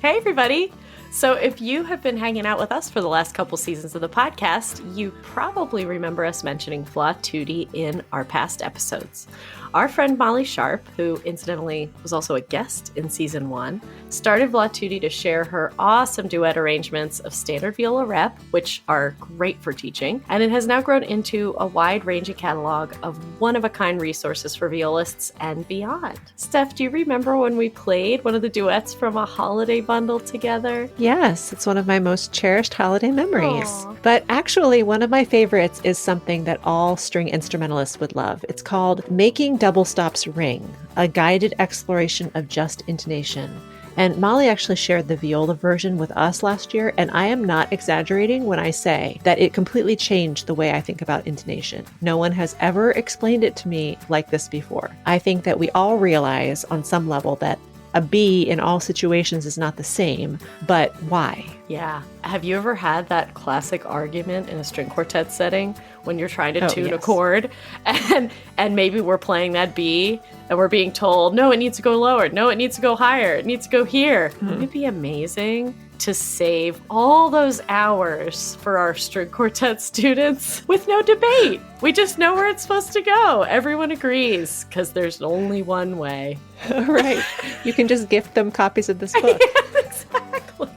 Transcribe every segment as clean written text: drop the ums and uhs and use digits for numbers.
Hey, everybody. So if you have been hanging out with us for the last couple seasons of the podcast, you probably remember us mentioning Flat-Tutti in our past episodes. Our friend Molly Sharp, who incidentally was also a guest in season 1, started Flat-Tutti to share her awesome duet arrangements of standard viola rep, which are great for teaching, and it has now grown into a wide-ranging catalog of one-of-a-kind resources for violists and beyond. Steph, do you remember when we played one of the duets from a holiday bundle together? Yes, it's one of my most cherished holiday memories. Aww. But actually, one of my favorites is something that all string instrumentalists would love. It's called Making Double Stops Ring, a guided exploration of just intonation. And Molly actually shared the viola version with us last year, and I am not exaggerating when I say that it completely changed the way I think about intonation. No one has ever explained it to me like this before. I think that we all realize on some level that a B in all situations is not the same, but why? Yeah. Have you ever had that classic argument in a string quartet setting when you're trying to tune a chord and maybe we're playing that B and we're being told, no, it needs to go lower. No, it needs to go higher. It needs to go here. Wouldn't it be amazing to save all those hours for our string quartet students with no debate? We just know where it's supposed to go. Everyone agrees because there's only one way. Right. You can just gift them copies of this book. Yeah, exactly.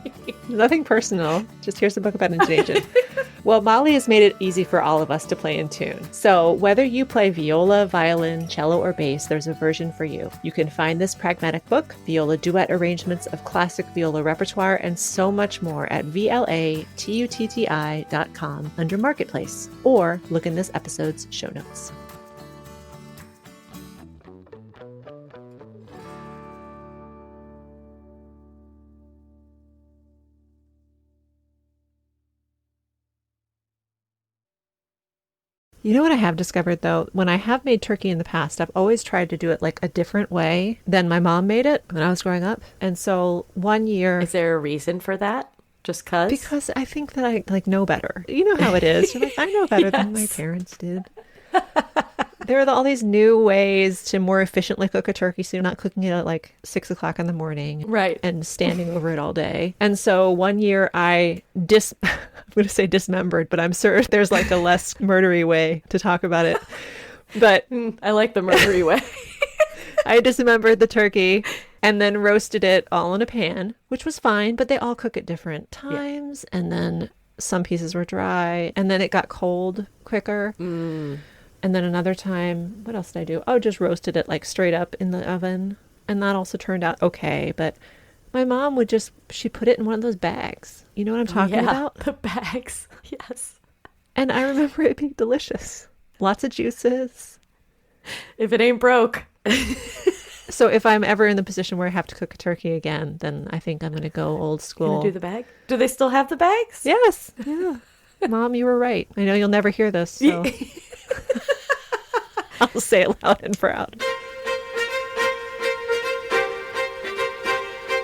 Nothing personal. Just here's a book about intonation. Well, Molly has made it easy for all of us to play in tune. So whether you play viola, violin, cello, or bass, there's a version for you. You can find this pragmatic book, viola duet arrangements of classic viola repertoire, and so much more at VLATUTTI.com under Marketplace, or look in this episode's show notes. You know what I have discovered, though? When I have made turkey in the past, I've always tried to do it like a different way than my mom made it when I was growing up. And so one year... Is there a reason for that? Just cause? Because I think that I know better. You know how it is. You're like, I know better than my parents did. There are all these new ways to more efficiently cook a turkey, so you're not cooking it at like 6 o'clock in the morning. Right. And standing over it all day. And so one year I'm going to say dismembered, but I'm sure there's like a less murdery way to talk about it. But I like the murdery way. I dismembered the turkey and then roasted it all in a pan, which was fine, but they all cook at different times. Yeah. And then some pieces were dry, and then it got cold quicker. And then another time, what else did I do? Oh, just roasted it like straight up in the oven. And that also turned out okay. But my mom she put it in one of those bags. You know what I'm talking about? The bags. Yes. And I remember it being delicious. Lots of juices. If it ain't broke. So if I'm ever in the position where I have to cook a turkey again, then I think I'm going to go old school. Gonna do the bag? Do they still have the bags? Yes. Yeah. Mom, you were right. I know you'll never hear this, so... I'll say it loud and proud.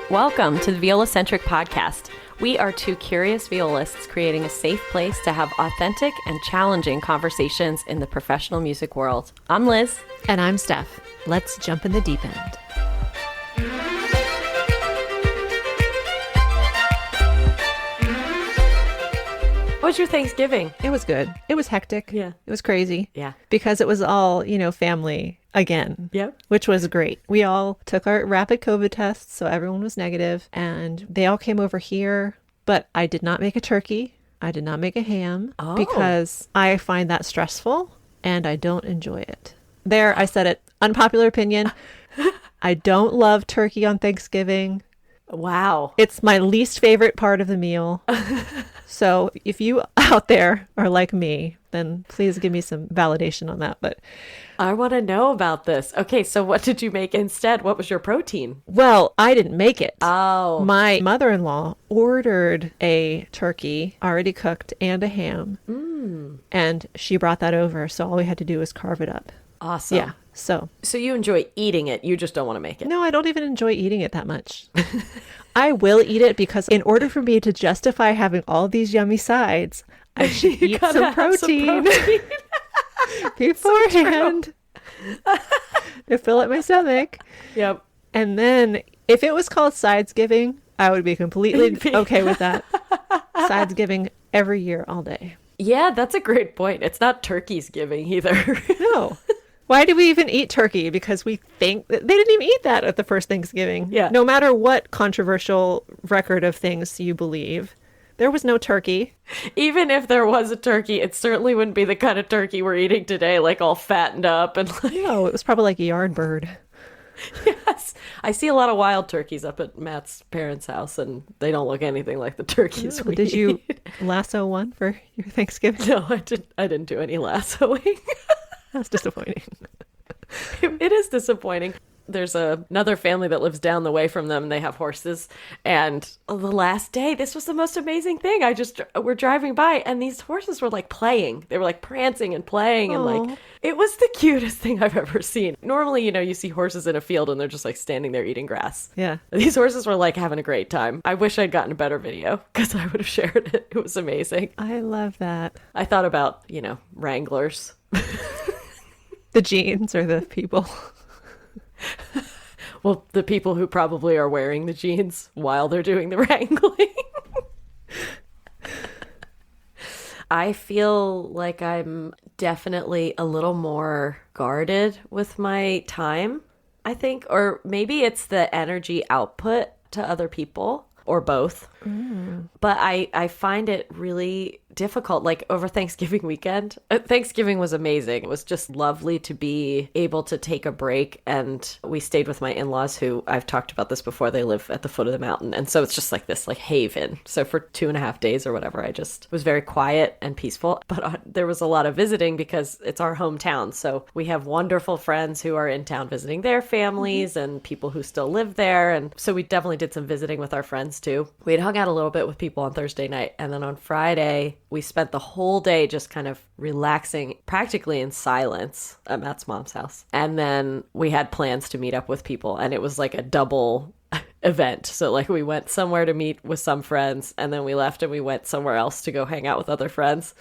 Welcome to the Viola-Centric Podcast. We are two curious violists creating a safe place to have authentic and challenging conversations in the professional music world. I'm Liz. And I'm Steph. Let's jump in the deep end. How was your Thanksgiving? It was good. It was hectic. Yeah. It was crazy. Yeah. Because it was all, family again. Yep. Which was great. We all took our rapid COVID tests, so everyone was negative, and they all came over here, but I did not make a turkey. I did not make a ham because I find that stressful and I don't enjoy it. There, I said it. Unpopular opinion. I don't love turkey on Thanksgiving. Wow. It's my least favorite part of the meal. So if you out there are like me, then please give me some validation on that. But I want to know about this. Okay, so what did you make instead? What was your protein? Well, I didn't make it. Oh. My mother-in-law ordered a turkey already cooked and a ham. And she brought that over. So all we had to do was carve it up. Awesome. Yeah. So you enjoy eating it. You just don't want to make it. No, I don't even enjoy eating it that much. I will eat it because in order for me to justify having all these yummy sides, I should eat some protein beforehand to fill up my stomach. Yep. And then if it was called Sidesgiving, I would be completely okay with that. Sides-giving every year, all day. Yeah, that's a great point. It's not turkey's giving either. No. Why do we even eat turkey? Because we think that they didn't even eat that at the first Thanksgiving. Yeah. No matter what controversial record of things you believe, there was no turkey. Even if there was a turkey, it certainly wouldn't be the kind of turkey we're eating today, like all fattened up and like... No, it was probably like a yard bird. Yes. I see a lot of wild turkeys up at Matt's parents' house, and they don't look anything like the turkeys we Did you eat. lasso one for your Thanksgiving? No, I didn't do any lassoing. That's disappointing. It is disappointing. There's another family that lives down the way from them, and they have horses. And the last day, this was the most amazing thing. We're driving by, and these horses were like playing. They were like prancing and playing, and like, it was the cutest thing I've ever seen. Normally, you see horses in a field, and they're just like standing there eating grass. Yeah. These horses were like having a great time. I wish I'd gotten a better video, because I would have shared it. It was amazing. I love that. I thought about, wranglers. The jeans or the people? Well, the people who probably are wearing the jeans while they're doing the wrangling. I feel like I'm definitely a little more guarded with my time, I think. Or maybe it's the energy output to other people, or both. But I find it really difficult, like over Thanksgiving weekend. Thanksgiving was amazing. It was just lovely to be able to take a break, and we stayed with my in-laws, who I've talked about this before. They live at the foot of the mountain, and so it's just like this like haven. So for 2.5 days or whatever, I just was very quiet and peaceful. But there was a lot of visiting because it's our hometown, so we have wonderful friends who are in town visiting their families and people who still live there, and so we definitely did some visiting with our friends too. We had hung out a little bit with people on Thursday night, and then on Friday we spent the whole day just kind of relaxing, practically in silence, at Matt's mom's house. And then we had plans to meet up with people, and it was like a double event. So like we went somewhere to meet with some friends, and then we left and we went somewhere else to go hang out with other friends.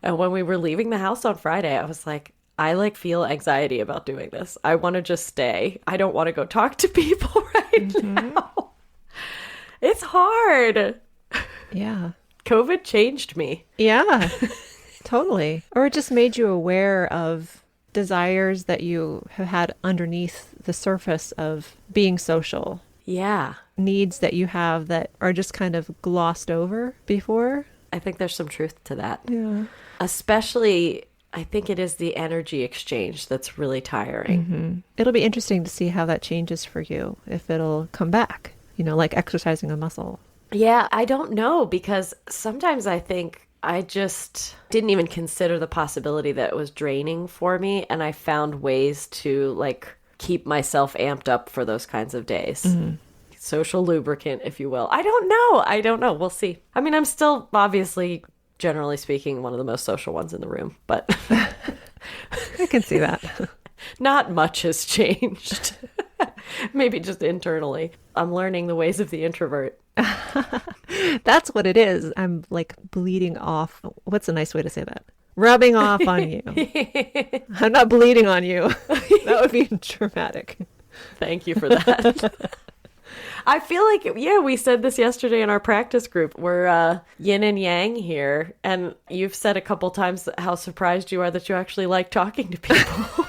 And when we were leaving the house on Friday, I was like, I feel anxiety about doing this. I want to just stay. I don't want to go talk to people right now. It's hard. Yeah. COVID changed me. Yeah, totally. Or it just made you aware of desires that you have had underneath the surface of being social. Yeah. Needs that you have that are just kind of glossed over before. I think there's some truth to that. Yeah. Especially, I think it is the energy exchange that's really tiring. Mm-hmm. It'll be interesting to see how that changes for you, if it'll come back, like exercising a muscle. Yeah, I don't know, because sometimes I think I just didn't even consider the possibility that it was draining for me, and I found ways to keep myself amped up for those kinds of days. Mm-hmm. Social lubricant, if you will. I don't know. We'll see. I mean, I'm still obviously, generally speaking, one of the most social ones in the room, but I can see that. Not much has changed. Maybe just internally. I'm learning the ways of the introvert. That's what it is. I'm bleeding off. What's a nice way to say that? Rubbing off on you. I'm not bleeding on you. That would be dramatic. Thank you for that. I feel like, we said this yesterday in our practice group. We're yin and yang here. And you've said a couple times how surprised you are that you actually like talking to people.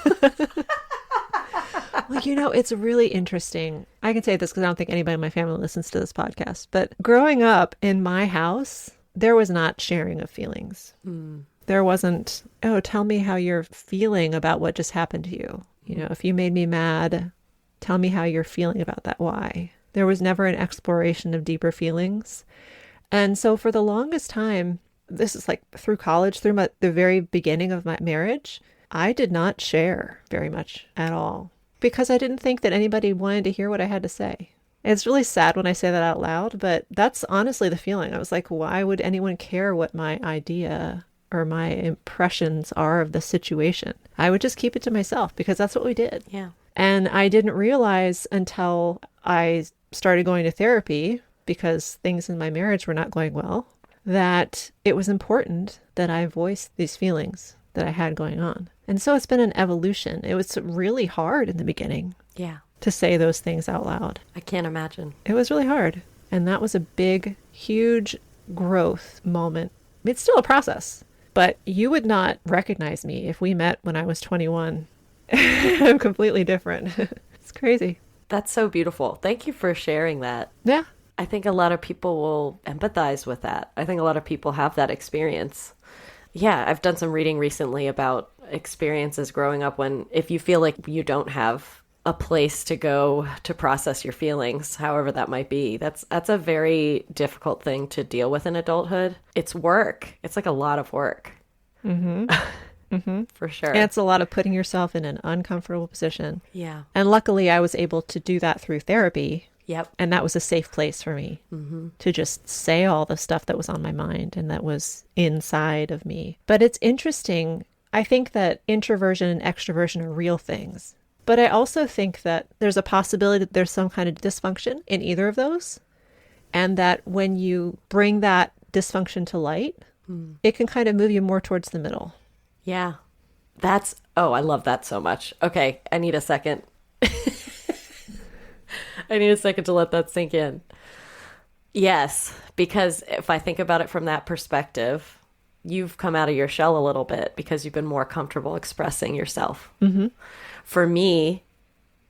Well, it's really interesting. I can say this because I don't think anybody in my family listens to this podcast. But growing up in my house, there was not sharing of feelings. Mm. There wasn't, tell me how you're feeling about what just happened to you. If you made me mad, tell me how you're feeling about that. Why? There was never an exploration of deeper feelings. And so for the longest time, this is through college, through the very beginning of my marriage, I did not share very much at all, because I didn't think that anybody wanted to hear what I had to say. It's really sad when I say that out loud, but that's honestly the feeling. I was like, why would anyone care what my idea or my impressions are of the situation? I would just keep it to myself, because that's what we did. Yeah. And I didn't realize until I started going to therapy, because things in my marriage were not going well, that it was important that I voice these feelings that I had going on. And so it's been an evolution. It was really hard in the beginning. Yeah. To say those things out loud. I can't imagine. It was really hard. And that was a big, huge growth moment. It's still a process, but you would not recognize me if we met when I was 21. I'm completely different. It's crazy. That's so beautiful. Thank you for sharing that. Yeah. I think a lot of people will empathize with that. I think a lot of people have that experience. Yeah, I've done some reading recently about experiences growing up when if you feel like you don't have a place to go to process your feelings, however that might be, that's a very difficult thing to deal with in adulthood. It's work. It's like a lot of work. Mm-hmm. Mm-hmm. For sure. And it's a lot of putting yourself in an uncomfortable position. Yeah. And luckily I was able to do that through therapy. Yep. And that was a safe place for me to just say all the stuff that was on my mind and that was inside of me. But it's interesting. I think that introversion and extroversion are real things. But I also think that there's a possibility that there's some kind of dysfunction in either of those. And that when you bring that dysfunction to light, it can kind of move you more towards the middle. Yeah. I love that so much. Okay, I need a second. I need a second to let that sink in. Yes, because if I think about it from that perspective, you've come out of your shell a little bit because you've been more comfortable expressing yourself. Mm-hmm. For me,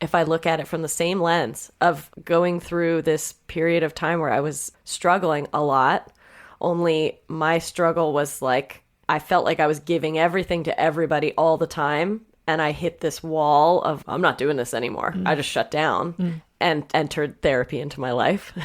if I look at it from the same lens of going through this period of time where I was struggling a lot, only my struggle was like, I felt like I was giving everything to everybody all the time. And I hit this wall of, I'm not doing this anymore. I just shut down and entered therapy into my life.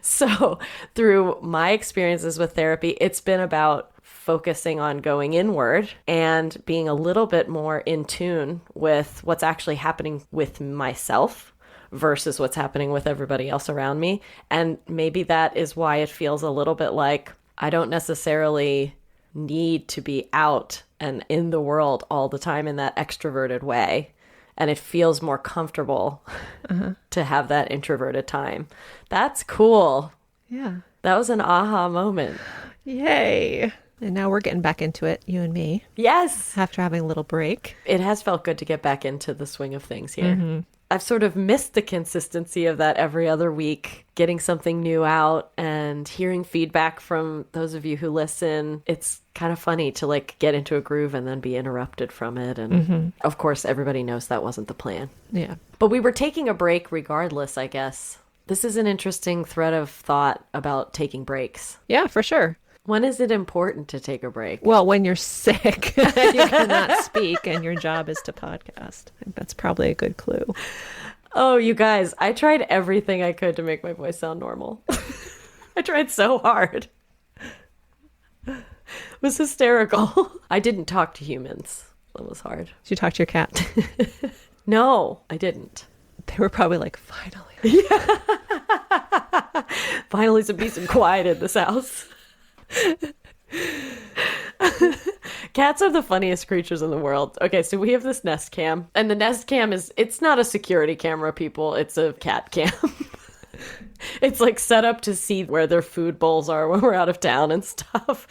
So through my experiences with therapy, it's been about focusing on going inward and being a little bit more in tune with what's actually happening with myself versus what's happening with everybody else around me. And maybe that is why it feels a little bit like I don't necessarily need to be out and in the world all the time in that extroverted way. And it feels more comfortable to have that introverted time. That's cool. Yeah. That was an aha moment. Yay. And now we're getting back into it, you and me. Yes. After having a little break. It has felt good to get back into the swing of things here. I've sort of missed the consistency of that every other week, getting something new out and hearing feedback from those of you who listen. It's kind of funny to like get into a groove and then be interrupted from it. And of course, everybody knows that wasn't the plan. Yeah. But we were taking a break regardless, I guess. This is an interesting thread of thought about taking breaks. Yeah, for sure. When is it important to take a break? Well, when you're sick and you cannot speak and your job is to podcast. I think that's probably a good clue. Oh, you guys, I tried everything I could to make my voice sound normal. I tried so hard. It was hysterical. I didn't talk to humans. That was hard. Did you talk to your cat? No, I didn't. They were probably like, finally. Yeah. Finally some peace and quiet in this house. Cats are the funniest creatures in the world. Okay, so we have this Nest Cam, and the Nest Cam it's not a security camera, people. It's a cat cam. It's like set up to see where their food bowls are when we're out of town and stuff.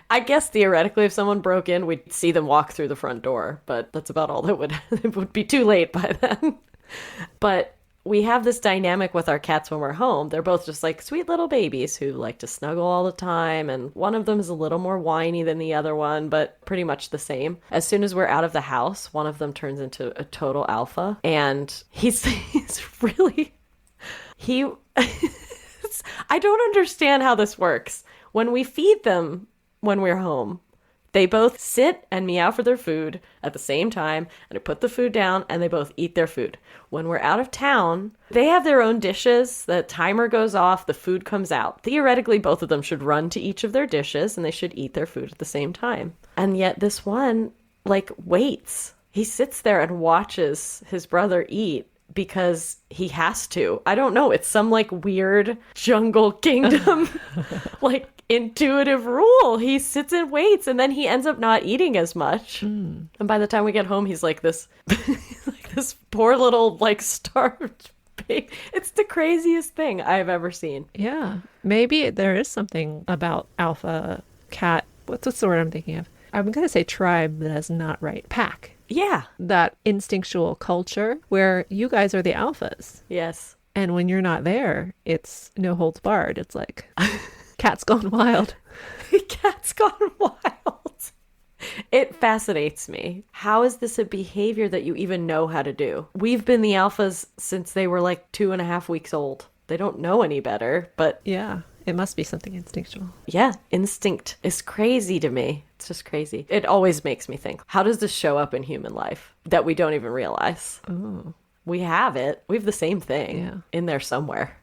I guess theoretically, if someone broke in, we'd see them walk through the front door, but that's about all it would be too late by then. But we have this dynamic with our cats when we're home. They're both just like sweet little babies who like to snuggle all the time. And one of them is a little more whiny than the other one, but pretty much the same. As soon as we're out of the house, one of them turns into a total alpha. And he's really, I don't understand how this works. When we feed them when we're home, they both sit and meow for their food at the same time, and I put the food down, and they both eat their food. When we're out of town, they have their own dishes. The timer goes off, the food comes out. Theoretically, both of them should run to each of their dishes, and they should eat their food at the same time. And yet this one, like, waits. He sits there and watches his brother eat because he has to. I don't know. It's some, like, weird jungle kingdom, like, intuitive rule. He sits and waits, and then he ends up not eating as much. And by the time we get home, he's like this this poor little like starved pig. It's the craziest thing I've ever seen. Yeah, maybe there is something about alpha cat. What's the word I'm thinking of? I'm gonna say tribe, but that's not right. Pack. Yeah, that instinctual culture where you guys are the alphas. Yes. And when you're not there, it's no holds barred. It's like cat's gone wild. Cat's gone wild. It fascinates me. How is this a behavior that you even know how to do? We've been the alphas since they were like 2.5 weeks old. They don't know any better, but yeah, it must be something instinctual. Yeah, instinct is crazy to me. It's just crazy. It always makes me think, how does this show up in human life that we don't even realize? Oh. We have it. We have the same thing in there somewhere.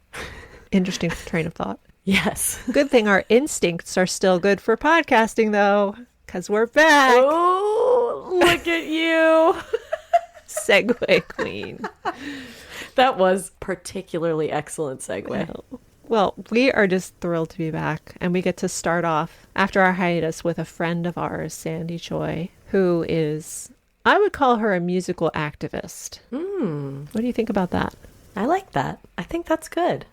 Interesting train of thought. Yes. Good thing our instincts are still good for podcasting, though, because we're back. Oh, look at you. Segue queen. That was particularly excellent segue. Well, we are just thrilled to be back, and we get to start off after our hiatus with a friend of ours, Sandy Choi, who is, I would call her a musical activist. What do you think about that? I like that. I think that's good.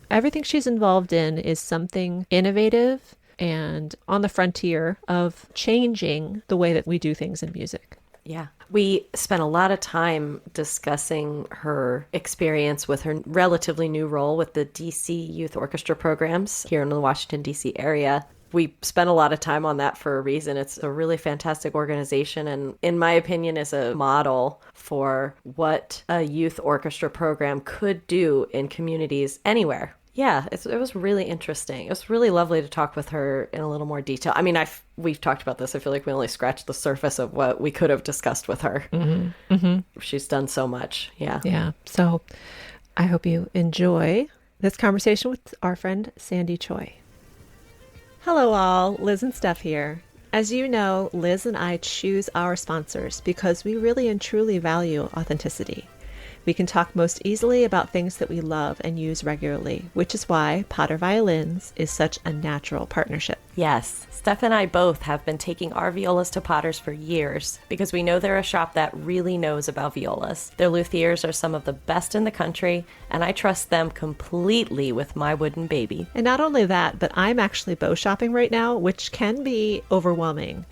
Everything she's involved in is something innovative and on the frontier of changing the way that we do things in music. Yeah. We spent a lot of time discussing her experience with her relatively new role with the DC Youth Orchestra Programs here in the Washington, D.C. area. We spent a lot of time on that for a reason. It's a really fantastic organization and, in my opinion, is a model for what a youth orchestra program could do in communities anywhere. Yeah, it was really interesting. It was really lovely to talk with her in a little more detail. I mean, we've talked about this. I feel like we only scratched the surface of what we could have discussed with her. Mm-hmm. Mm-hmm. She's done so much. Yeah. Yeah. So I hope you enjoy this conversation with our friend Sandy Choi. Hello all, Liz and Steph here. As you know, Liz and I choose our sponsors because we really and truly value authenticity. We can talk most easily about things that we love and use regularly, which is why Potter Violins is such a natural partnership. Yes, Steph and I both have been taking our violas to Potters for years because we know they're a shop that really knows about violas. Their luthiers are some of the best in the country, and I trust them completely with my wooden baby. And not only that, but I'm actually bow shopping right now, which can be overwhelming.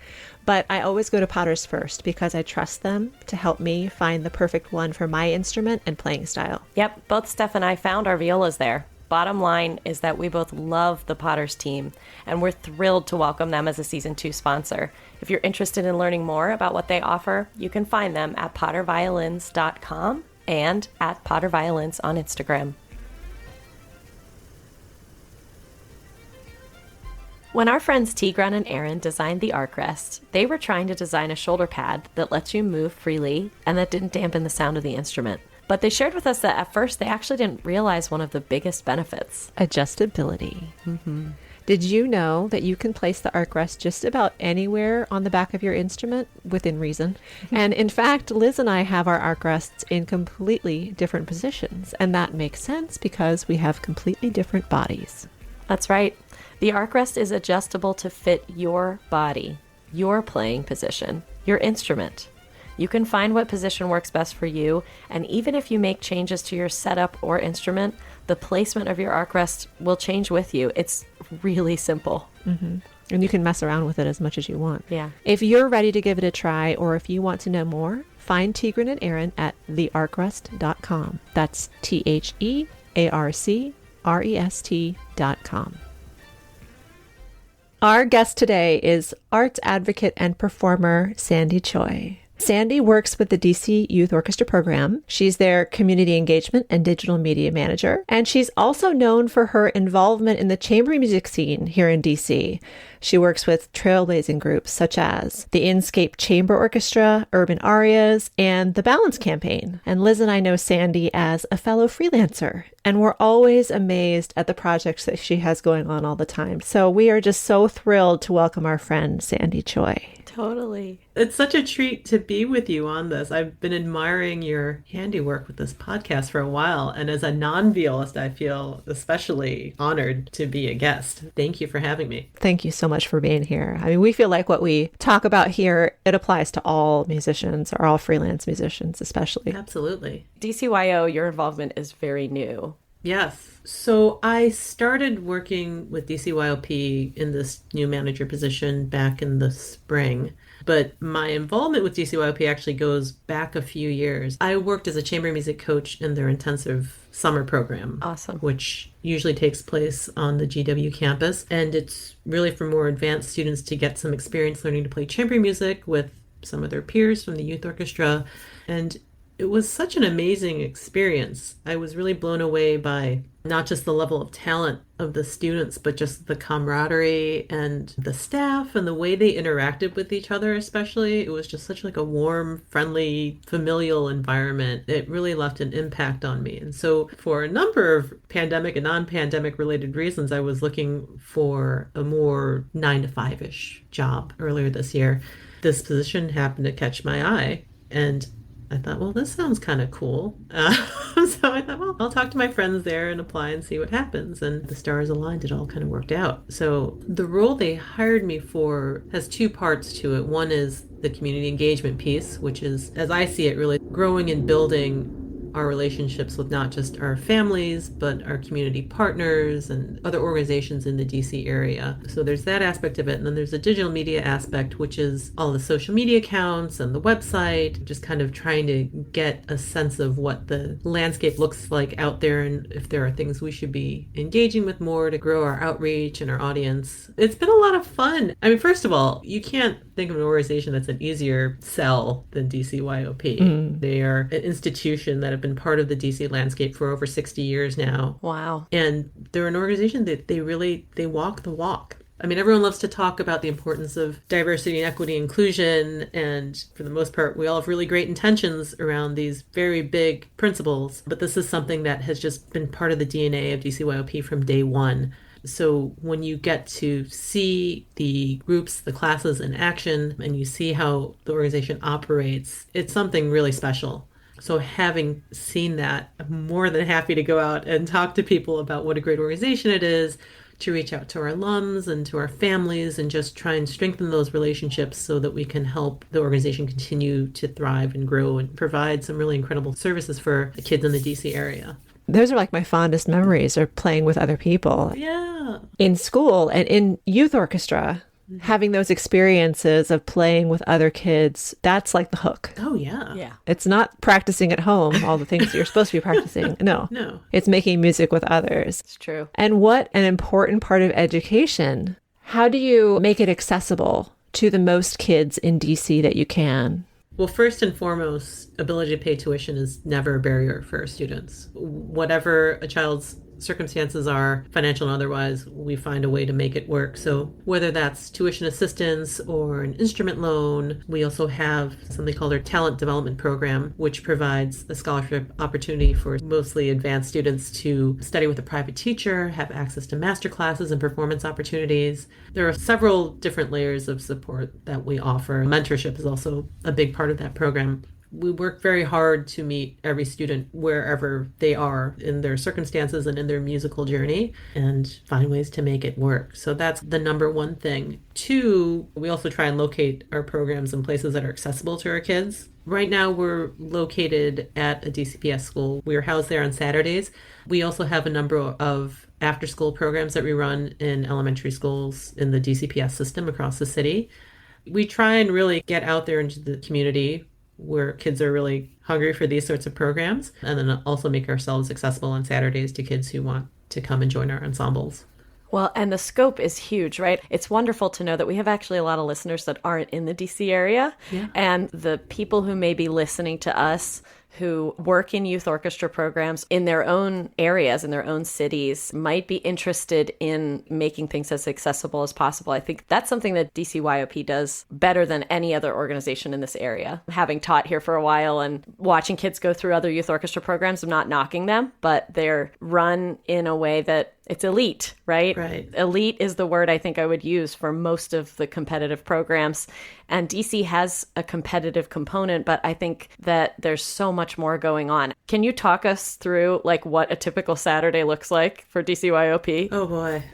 But I always go to Potters first because I trust them to help me find the perfect one for my instrument and playing style. Yep, both Steph and I found our violas there. Bottom line is that we both love the Potters team, and we're thrilled to welcome them as a Season 2 sponsor. If you're interested in learning more about what they offer, you can find them at potterviolins.com and at potterviolins on Instagram. When our friends Tigran and Aaron designed the Arcrest, they were trying to design a shoulder pad that lets you move freely and that didn't dampen the sound of the instrument. But they shared with us that at first they actually didn't realize one of the biggest benefits. Adjustability. Mm-hmm. Did you know that you can place the Arcrest just about anywhere on the back of your instrument within reason? And in fact, Liz and I have our Arcrests in completely different positions. And that makes sense because we have completely different bodies. That's right. The Arcrest is adjustable to fit your body, your playing position, your instrument. You can find what position works best for you, and even if you make changes to your setup or instrument, the placement of your Arcrest will change with you. It's really simple. Mm-hmm. And you can mess around with it as much as you want. Yeah. If you're ready to give it a try, or if you want to know more, find Tigran and Aaron at thearcrest.com. That's TheArcrest.com. Our guest today is arts advocate and performer Sandy Choi. Sandy works with the DC Youth Orchestra Program. She's their community engagement and digital media manager. And she's also known for her involvement in the chamber music scene here in DC. She works with trailblazing groups such as the Inscape Chamber Orchestra, Urban Arias, and the Balance Campaign. And Liz and I know Sandy as a fellow freelancer, and we're always amazed at the projects that she has going on all the time. So we are just so thrilled to welcome our friend Sandy Choi. Totally. It's such a treat to be with you on this. I've been admiring your handiwork with this podcast for a while, and as a non-violist, I feel especially honored to be a guest. Thank you for having me. Thank you so much for being here. I mean, we feel like what we talk about here, it applies to all musicians or all freelance musicians especially. Absolutely. DCYO, your involvement is very new. Yes. So I started working with DCYOP in this new manager position back in the spring. But my involvement with DCYOP actually goes back a few years. I worked as a chamber music coach in their intensive summer program. Awesome. Which usually takes place on the GW campus. And it's really for more advanced students to get some experience learning to play chamber music with some of their peers from the youth orchestra. And it was such an amazing experience. I was really blown away by not just the level of talent of the students, but just the camaraderie and the staff and the way they interacted with each other, especially. It was just such like a warm, friendly, familial environment. It really left an impact on me. And so for a number of pandemic and non-pandemic related reasons, I was looking for a more 9-to-5-ish job earlier this year. This position happened to catch my eye, and I thought, well, this sounds kind of cool. So I thought, well, I'll talk to my friends there and apply and see what happens. And the stars aligned. It all kind of worked out. So the role they hired me for has two parts to it. One is the community engagement piece, which is, as I see it, really growing and building our relationships with not just our families, but our community partners and other organizations in the DC area. So there's that aspect of it. And then there's the digital media aspect, which is all the social media accounts and the website, just kind of trying to get a sense of what the landscape looks like out there and if there are things we should be engaging with more to grow our outreach and our audience. It's been a lot of fun. I mean, first of all, you can't think of an organization that's an easier sell than DCYOP. They are an institution that have been part of the DC landscape for over 60 years now. Wow. And they're an organization that they walk the walk. I mean, everyone loves to talk about the importance of diversity and equity and inclusion. And for the most part, we all have really great intentions around these very big principles. But this is something that has just been part of the DNA of DCYOP from day one. So when you get to see the groups, the classes in action, and you see how the organization operates, it's something really special. So having seen that, I'm more than happy to go out and talk to people about what a great organization it is, to reach out to our alums and to our families and just try and strengthen those relationships so that we can help the organization continue to thrive and grow and provide some really incredible services for the kids in the DC area. Those are like my fondest memories, are playing with other people. Yeah. In school and in youth orchestra, having those experiences of playing with other kids, that's like the hook. Oh, yeah. Yeah. It's not practicing at home, all the things that you're supposed to be practicing. No. It's making music with others. It's true. And what an important part of education. How do you make it accessible to the most kids in DC that you can? Well, first and foremost, ability to pay tuition is never a barrier for our students. Whatever a child's circumstances are, financial and otherwise, we find a way to make it work. So whether that's tuition assistance or an instrument loan, we also have something called our talent development program, which provides a scholarship opportunity for mostly advanced students to study with a private teacher, have access to master classes and performance opportunities. There are several different layers of support that we offer. Mentorship is also a big part of that program. We work very hard to meet every student wherever they are in their circumstances and in their musical journey and find ways to make it work. So that's the number one thing. Two, we also try and locate our programs in places that are accessible to our kids. Right now, we're located at a DCPS school. We are housed there on Saturdays. We also have a number of after-school programs that we run in elementary schools in the DCPS system across the city. We try and really get out there into the community where kids are really hungry for these sorts of programs, and then also make ourselves accessible on Saturdays to kids who want to come and join our ensembles. Well, and the scope is huge, right? It's wonderful to know that we have actually a lot of listeners that aren't in the DC area. Yeah. And the people who may be listening to us who work in youth orchestra programs in their own areas, in their own cities, might be interested in making things as accessible as possible. I think that's something that DCYOP does better than any other organization in this area. Having taught here for a while and watching kids go through other youth orchestra programs, I'm not knocking them, but they're run in a way that it's elite, right? Right. Elite is the word I think I would use for most of the competitive programs. And DC has a competitive component, but I think that there's so much more going on. Can you talk us through like what a typical Saturday looks like for DCYOP? Oh boy.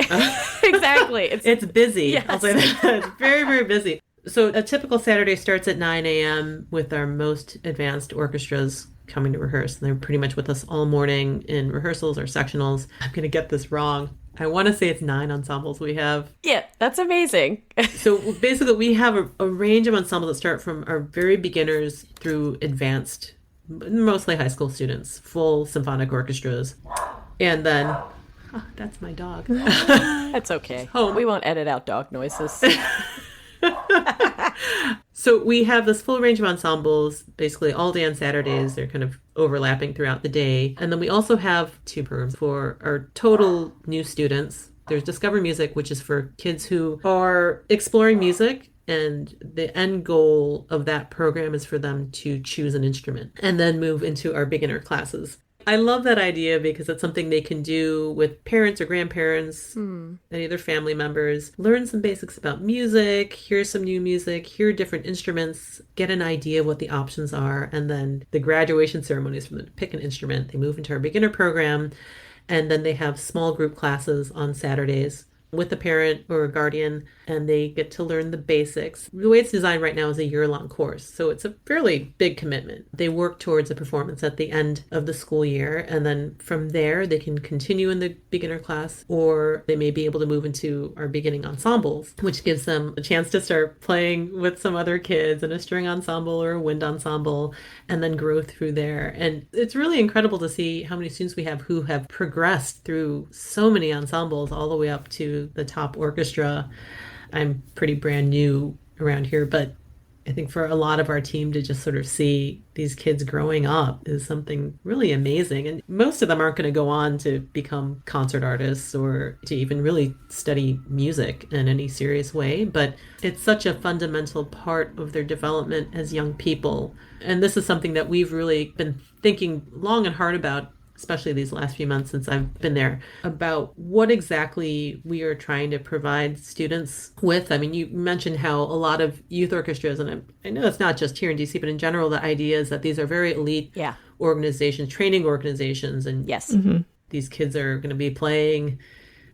Exactly. It's busy. Yes. I'll say that. It's very, very busy. So a typical Saturday starts at 9 a.m. with our most advanced orchestras coming to rehearse. And they're pretty much with us all morning in rehearsals or sectionals. I'm going to get this wrong. I want to say it's 9 ensembles we have. Yeah, that's amazing. So basically, we have a range of ensembles that start from our very beginners through advanced, mostly high school students, full symphonic orchestras. And then, that's my dog. That's okay. We won't edit out dog noises. So we have this full range of ensembles, basically all day on Saturdays. They're kind of overlapping throughout the day. And then we also have 2 programs for our total new students. There's Discover Music, which is for kids who are exploring music. And the end goal of that program is for them to choose an instrument and then move into our beginner classes. I love that idea because it's something they can do with parents or grandparents, any other family members. Learn some basics about music, hear some new music, hear different instruments, get an idea of what the options are. And then the graduation ceremony is for them to pick an instrument. They move into our beginner program. And then they have small group classes on Saturdays with a parent or a guardian, and they get to learn the basics. The way it's designed right now is a year-long course, so it's a fairly big commitment. They work towards a performance at the end of the school year, and then from there they can continue in the beginner class, or they may be able to move into our beginning ensembles, which gives them a chance to start playing with some other kids in a string ensemble or a wind ensemble, and then grow through there. And it's really incredible to see how many students we have who have progressed through so many ensembles all the way up to the top orchestra. I'm pretty brand new around here, but I think for a lot of our team to just sort of see these kids growing up is something really amazing. And most of them aren't going to go on to become concert artists or to even really study music in any serious way, but it's such a fundamental part of their development as young people. And this is something that we've really been thinking long and hard about, especially these last few months since I've been there, about what exactly we are trying to provide students with. I mean, you mentioned how a lot of youth orchestras, and I know it's not just here in DC, but in general, the idea is that these are very elite organizations, training organizations, and these kids are going to be playing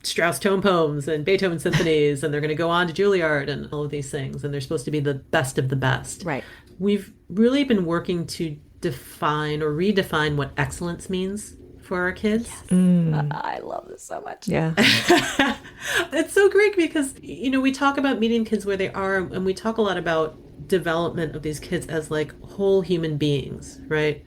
Strauss tone poems and Beethoven symphonies, and they're going to go on to Juilliard and all of these things, and they're supposed to be the best of the best. Right. We've really been working to define or redefine what excellence means for our kids. Yes. I love this so much. Yeah. It's so great because, we talk about meeting kids where they are, and we talk a lot about development of these kids as like whole human beings, right?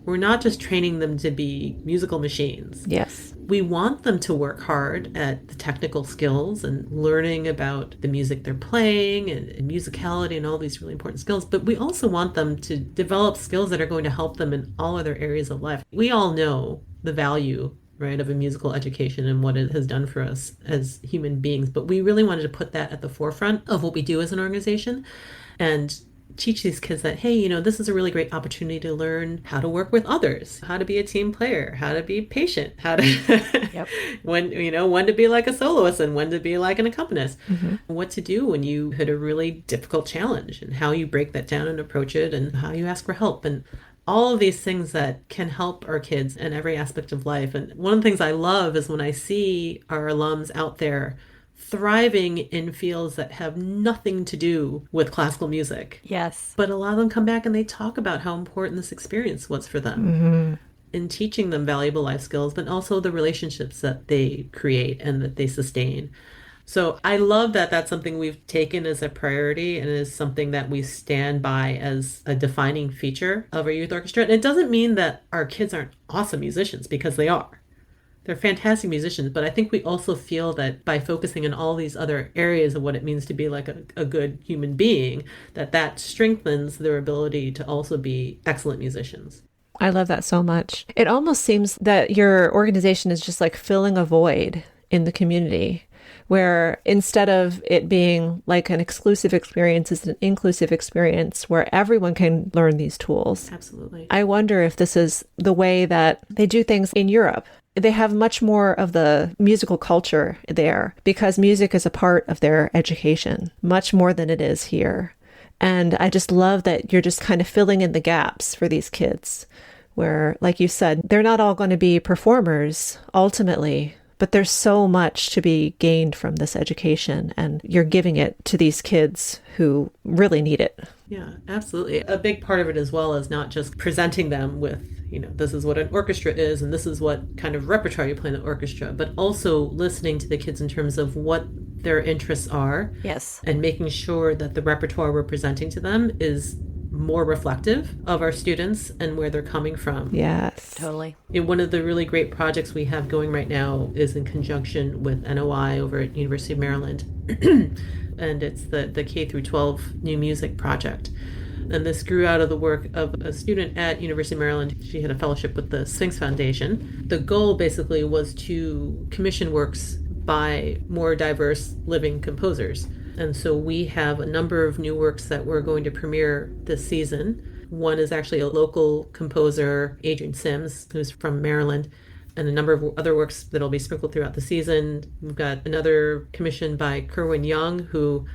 We're not just training them to be musical machines. Yes. We want them to work hard at the technical skills and learning about the music they're playing and musicality and all these really important skills. But we also want them to develop skills that are going to help them in all other areas of life. We all know the value, right, of a musical education and what it has done for us as human beings. But we really wanted to put that at the forefront of what we do as an organization and teach these kids that, hey, this is a really great opportunity to learn how to work with others, how to be a team player, how to be patient, how to when to be like a soloist and when to be like an accompanist, what to do when you hit a really difficult challenge and how you break that down and approach it and how you ask for help and all of these things that can help our kids in every aspect of life. And one of the things I love is when I see our alums out there thriving in fields that have nothing to do with classical music. Yes. But a lot of them come back and they talk about how important this experience was for them in teaching them valuable life skills, but also the relationships that they create and that they sustain. So I love that that's something we've taken as a priority and is something that we stand by as a defining feature of our youth orchestra. And it doesn't mean that our kids aren't awesome musicians, because they are. They're fantastic musicians, but I think we also feel that by focusing on all these other areas of what it means to be like a good human being, that strengthens their ability to also be excellent musicians. I love that so much. It almost seems that your organization is just like filling a void in the community, where instead of it being like an exclusive experience, it's an inclusive experience where everyone can learn these tools. Absolutely. I wonder if this is the way that they do things in Europe. They have much more of the musical culture there because music is a part of their education, much more than it is here. And I just love that you're just kind of filling in the gaps for these kids where, like you said, they're not all going to be performers ultimately, But there's so much to be gained from this education, and you're giving it to these kids who really need it. Yeah, absolutely. A big part of it as well is not just presenting them with, this is what an orchestra is and this is what kind of repertoire you play in the orchestra, but also listening to the kids in terms of what their interests are. Yes. And making sure that the repertoire we're presenting to them is more reflective of our students and where they're coming from. Yes. Totally. One of the really great projects we have going right now is in conjunction with NOI over at University of Maryland. And it's the K through 12 New Music Project. And this grew out of the work of a student at University of Maryland. She had a fellowship with the Sphinx Foundation. The goal basically was to commission works by more diverse living composers. And so we have a number of new works that we're going to premiere this season. One is actually a local composer, Adrian Sims, who's from Maryland, and a number of other works that'll be sprinkled throughout the season. We've got another commission by Kerwin Young, who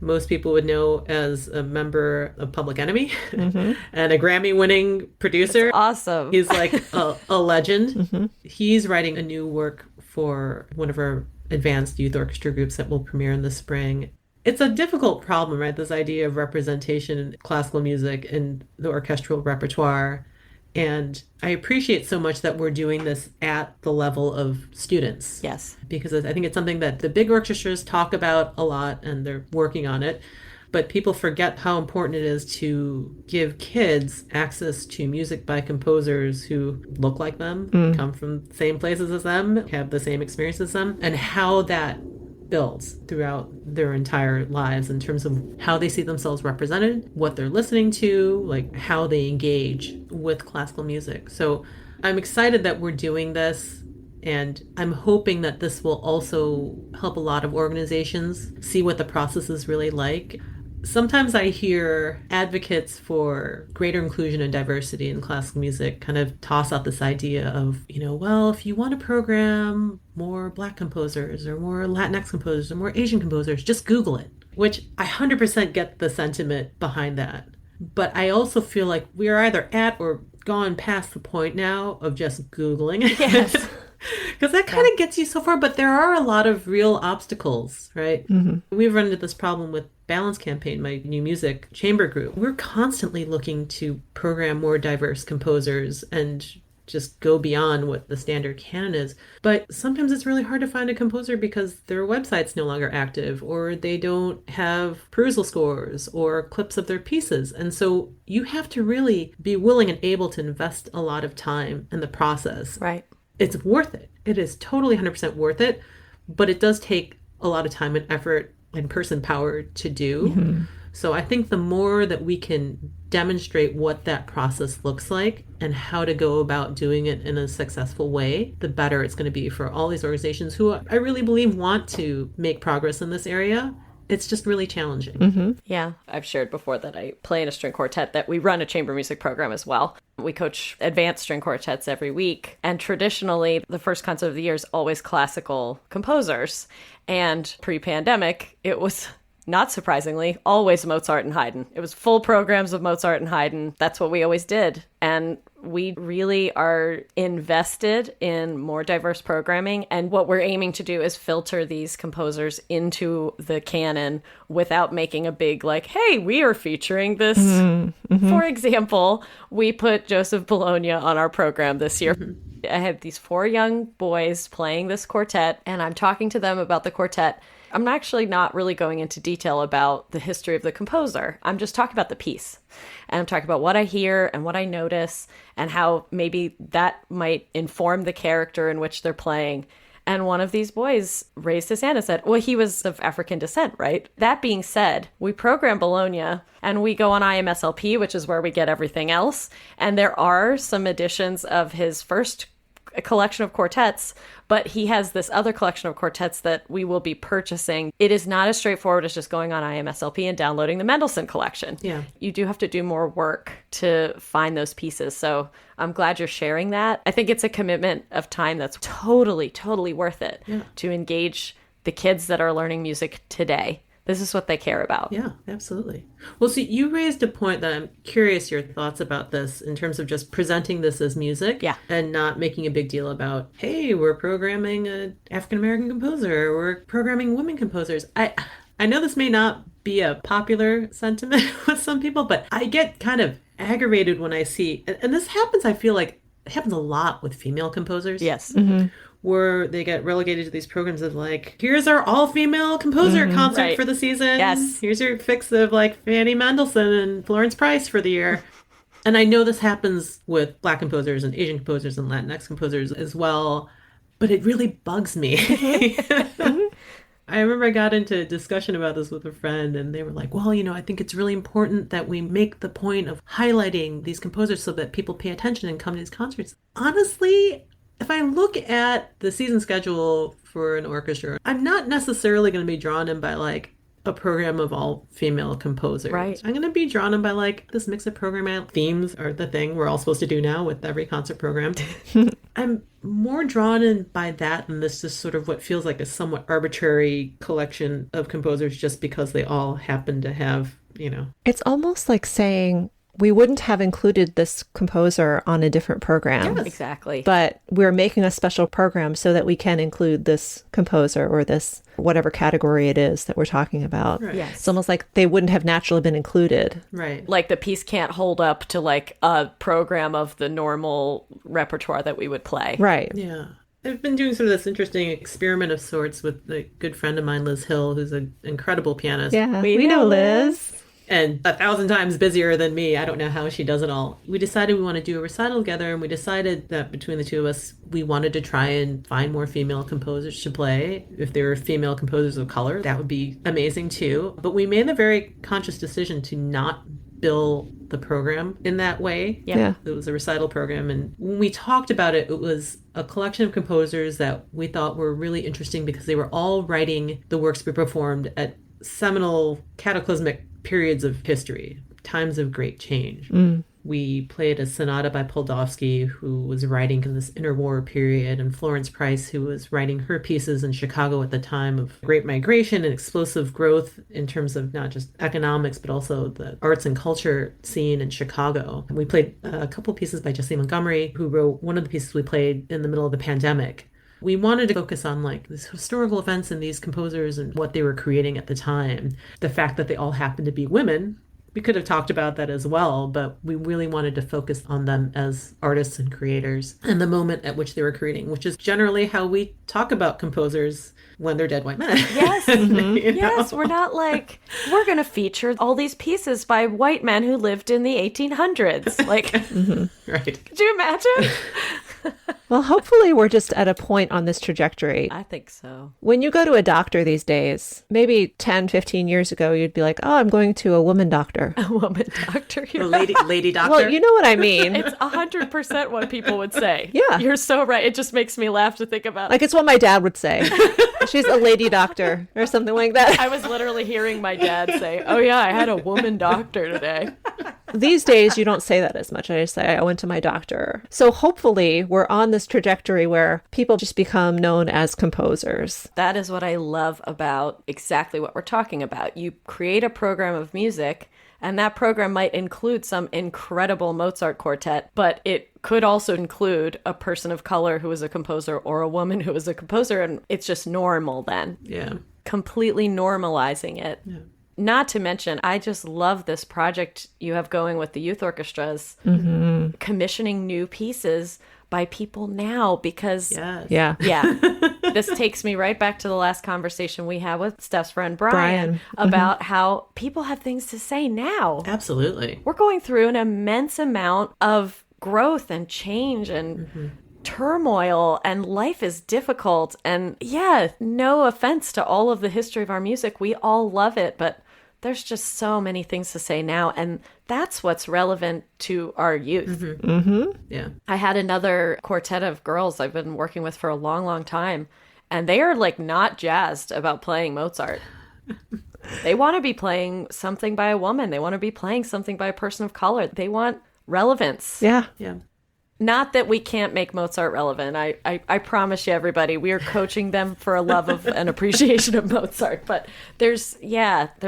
most people would know as a member of Public Enemy and a Grammy-winning producer. That's awesome. He's like a legend. He's writing a new work for one of our advanced youth orchestra groups that will premiere in the spring. It's a difficult problem, right? This idea of representation in classical music and the orchestral repertoire. And I appreciate so much that we're doing this at the level of students. Yes. Because I think it's something that the big orchestras talk about a lot and they're working on it. But people forget how important it is to give kids access to music by composers who look like them, come from the same places as them, have the same experience as them, and how that builds throughout their entire lives in terms of how they see themselves represented, what they're listening to, like how they engage with classical music. So I'm excited that we're doing this, and I'm hoping that this will also help a lot of organizations see what the process is really like. Sometimes I hear advocates for greater inclusion and diversity in classical music kind of toss out this idea of, well, if you want to program more Black composers or more Latinx composers or more Asian composers, just Google it, which I 100% get the sentiment behind that. But I also feel like we are either at or gone past the point now of just Googling it. Yes. Because that kind of gets you so far, but there are a lot of real obstacles, right? We've run into this problem with Balance Campaign, my new music chamber group. We're constantly looking to program more diverse composers and just go beyond what the standard canon is. But sometimes it's really hard to find a composer because their website's no longer active, or they don't have perusal scores or clips of their pieces. And so you have to really be willing and able to invest a lot of time in the process. Right. It's worth it. It is totally 100% worth it, but it does take a lot of time and effort and person power to do. So I think the more that we can demonstrate what that process looks like and how to go about doing it in a successful way, the better it's going to be for all these organizations who I really believe want to make progress in this area. It's just really challenging. Yeah. I've shared before that I play in a string quartet, that we run a chamber music program as well. We coach advanced string quartets every week. And traditionally, the first concert of the year is always classical composers. And pre-pandemic, it was, not surprisingly, always Mozart and Haydn. It was full programs of Mozart and Haydn. That's what we always did. And we really are invested in more diverse programming. And what we're aiming to do is filter these composers into the canon without making a big, like, hey, we are featuring this. For example, we put Joseph Bologna on our program this year. I had these 4 young boys playing this quartet, and I'm talking to them about the quartet. I'm actually not really going into detail about the history of the composer. I'm just talking about the piece. And I'm talking about what I hear and what I notice and how maybe that might inform the character in which they're playing. And one of these boys raised his hand and said, well, he was of African descent, right? That being said, we program Bologna and we go on IMSLP, which is where we get everything else. And there are some editions of his first collection of quartets, but he has this other collection of quartets that we will be purchasing. It is not as straightforward as just going on IMSLP and downloading the Mendelssohn collection. Yeah. You do have to do more work to find those pieces. So I'm glad you're sharing that. I think it's a commitment of time that's totally, totally worth it to engage the kids that are learning music today. This is what they care about. Yeah, absolutely. Well, so you raised a point that I'm curious your thoughts about this in terms of just presenting this as music, Yeah. and not making a big deal about, hey, we're programming an African-American composer, we're programming women composers. I know this may not be a popular sentiment with some people, but I get kind of aggravated when I see, and this happens, I feel like it happens a lot with female composers. Yes. Where they get relegated to these programs of like, here's our all-female composer concert Right. for the season. Yes. Here's your fix of like Fanny Mendelssohn and Florence Price for the year. And I know this happens with Black composers and Asian composers and Latinx composers as well, but it really bugs me. I remember I got into a discussion about this with a friend, and they were like, well, I think it's really important that we make the point of highlighting these composers so that people pay attention and come to these concerts. Honestly, if I look at the season schedule for an orchestra, I'm not necessarily going to be drawn in by like a program of all female composers. Right. I'm going to be drawn in by like this mix of program themes are the thing we're all supposed to do now with every concert program. I'm more drawn in by that than this just sort of what feels like a somewhat arbitrary collection of composers just because they all happen to have, It's almost like saying we wouldn't have included this composer on a different program. Yes. Exactly. But we're making a special program so that we can include this composer or this whatever category it is that we're talking about. Right. Yes. It's almost like they wouldn't have naturally been included. Right. Like the piece can't hold up to like a program of the normal repertoire that we would play. Right. Yeah. I've been doing sort of this interesting experiment of sorts with a good friend of mine, Liz Hill, who's an incredible pianist. Yeah. We know Liz. And 1,000 times busier than me. I don't know how she does it all. We decided we want to do a recital together, and we decided that between the two of us, we wanted to try and find more female composers to play. If there were female composers of color, that would be amazing too. But we made the very conscious decision to not bill the program in that way. Yeah. It was a recital program, and when we talked about it, it was a collection of composers that we thought were really interesting because they were all writing the works we performed at seminal, cataclysmic periods of history, times of great change. We played a sonata by Poldovsky, who was writing in this interwar period, and Florence Price, who was writing her pieces in Chicago at the time of Great Migration and explosive growth in terms of not just economics, but also the arts and culture scene in Chicago. And we played a couple pieces by Jessie Montgomery, who wrote one of the pieces we played in the middle of the pandemic. We wanted to focus on like these historical events and these composers and what they were creating at the time. The fact that they all happened to be women, we could have talked about that as well, but we really wanted to focus on them as artists and creators and the moment at which they were creating, which is generally how we talk about composers when they're dead white men. Yes. Yes. We're not like, we're going to feature all these pieces by white men who lived in the 1800s. Like, Right. could you imagine? Well, hopefully we're just at a point on this trajectory. I think so. When you go to a doctor these days, maybe 10, 15 years ago, you'd be like, oh, I'm going to a woman doctor. A woman doctor. A lady doctor. Well, you know what I mean. It's 100% what people would say. Yeah. You're so right. It just makes me laugh to think about it. Like, it's what my dad would say. She's a lady doctor or something like that. I was literally hearing my dad say, oh yeah, I had a woman doctor today. These days, you don't say that as much. I just say, I went to my doctor. So hopefully we're on this trajectory where people just become known as composers. That is what I love about exactly what we're talking about. You create a program of music, and that program might include some incredible Mozart quartet, but it could also include a person of color who is a composer or a woman who is a composer, and it's just normal then. Yeah. Completely normalizing it. Yeah. Not to mention, I just love this project you have going with the youth orchestras, commissioning new pieces by people now because, Yes. Yeah. this takes me right back to the last conversation we had with Steph's friend Brian. Brian. About how people have things to say now. Absolutely. We're going through an immense amount of growth and change and turmoil, and life is difficult. And yeah, no offense to all of the history of our music. We all love it, but there's just so many things to say now. And that's what's relevant to our youth. Yeah. I had another quartet of girls I've been working with for a long, long time, and they are like not jazzed about playing Mozart. They want to be playing something by a woman. They want to be playing something by a person of color. They want relevance. Yeah. Yeah. Not that we can't make Mozart relevant. I promise you, everybody, we are coaching them for a love of and appreciation of Mozart. But they're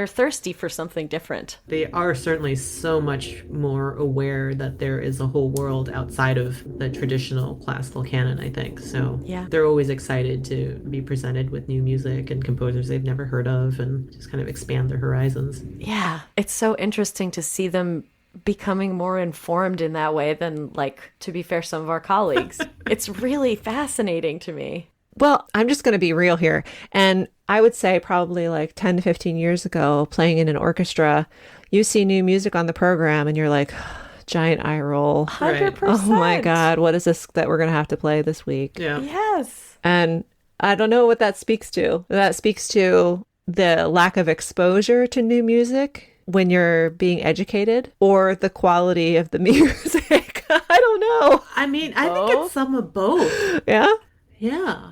thirsty for something different. They are certainly so much more aware that there is a whole world outside of the traditional classical canon, I think. So yeah, they're always excited to be presented with new music and composers they've never heard of and just kind of expand their horizons. Yeah, it's so interesting to see them becoming more informed in that way than, like, to be fair, some of our colleagues. It's really fascinating to me. Well, I'm just going to be real here. And I would say probably like 10 to 15 years ago, playing in an orchestra, you see new music on the program and you're like, giant eye roll. 100%. Oh my God, what is this that we're going to have to play this week? Yeah. Yes. And I don't know what that speaks to. That speaks to the lack of exposure to new music when you're being educated, or the quality of the music. I don't know. I mean, I think it's some of both. Yeah? Yeah.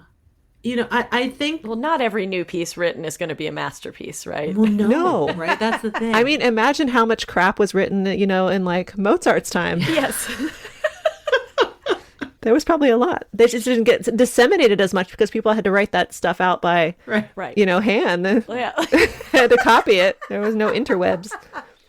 You know, I think... Well, not every new piece written is going to be a masterpiece, right? Well, No. Right? That's the thing. I mean, imagine how much crap was written, in like Mozart's time. Yes. There was probably a lot. They just didn't get disseminated as much because people had to write that stuff out by, Right. Hand. Yeah. Had to copy it. There was no interwebs.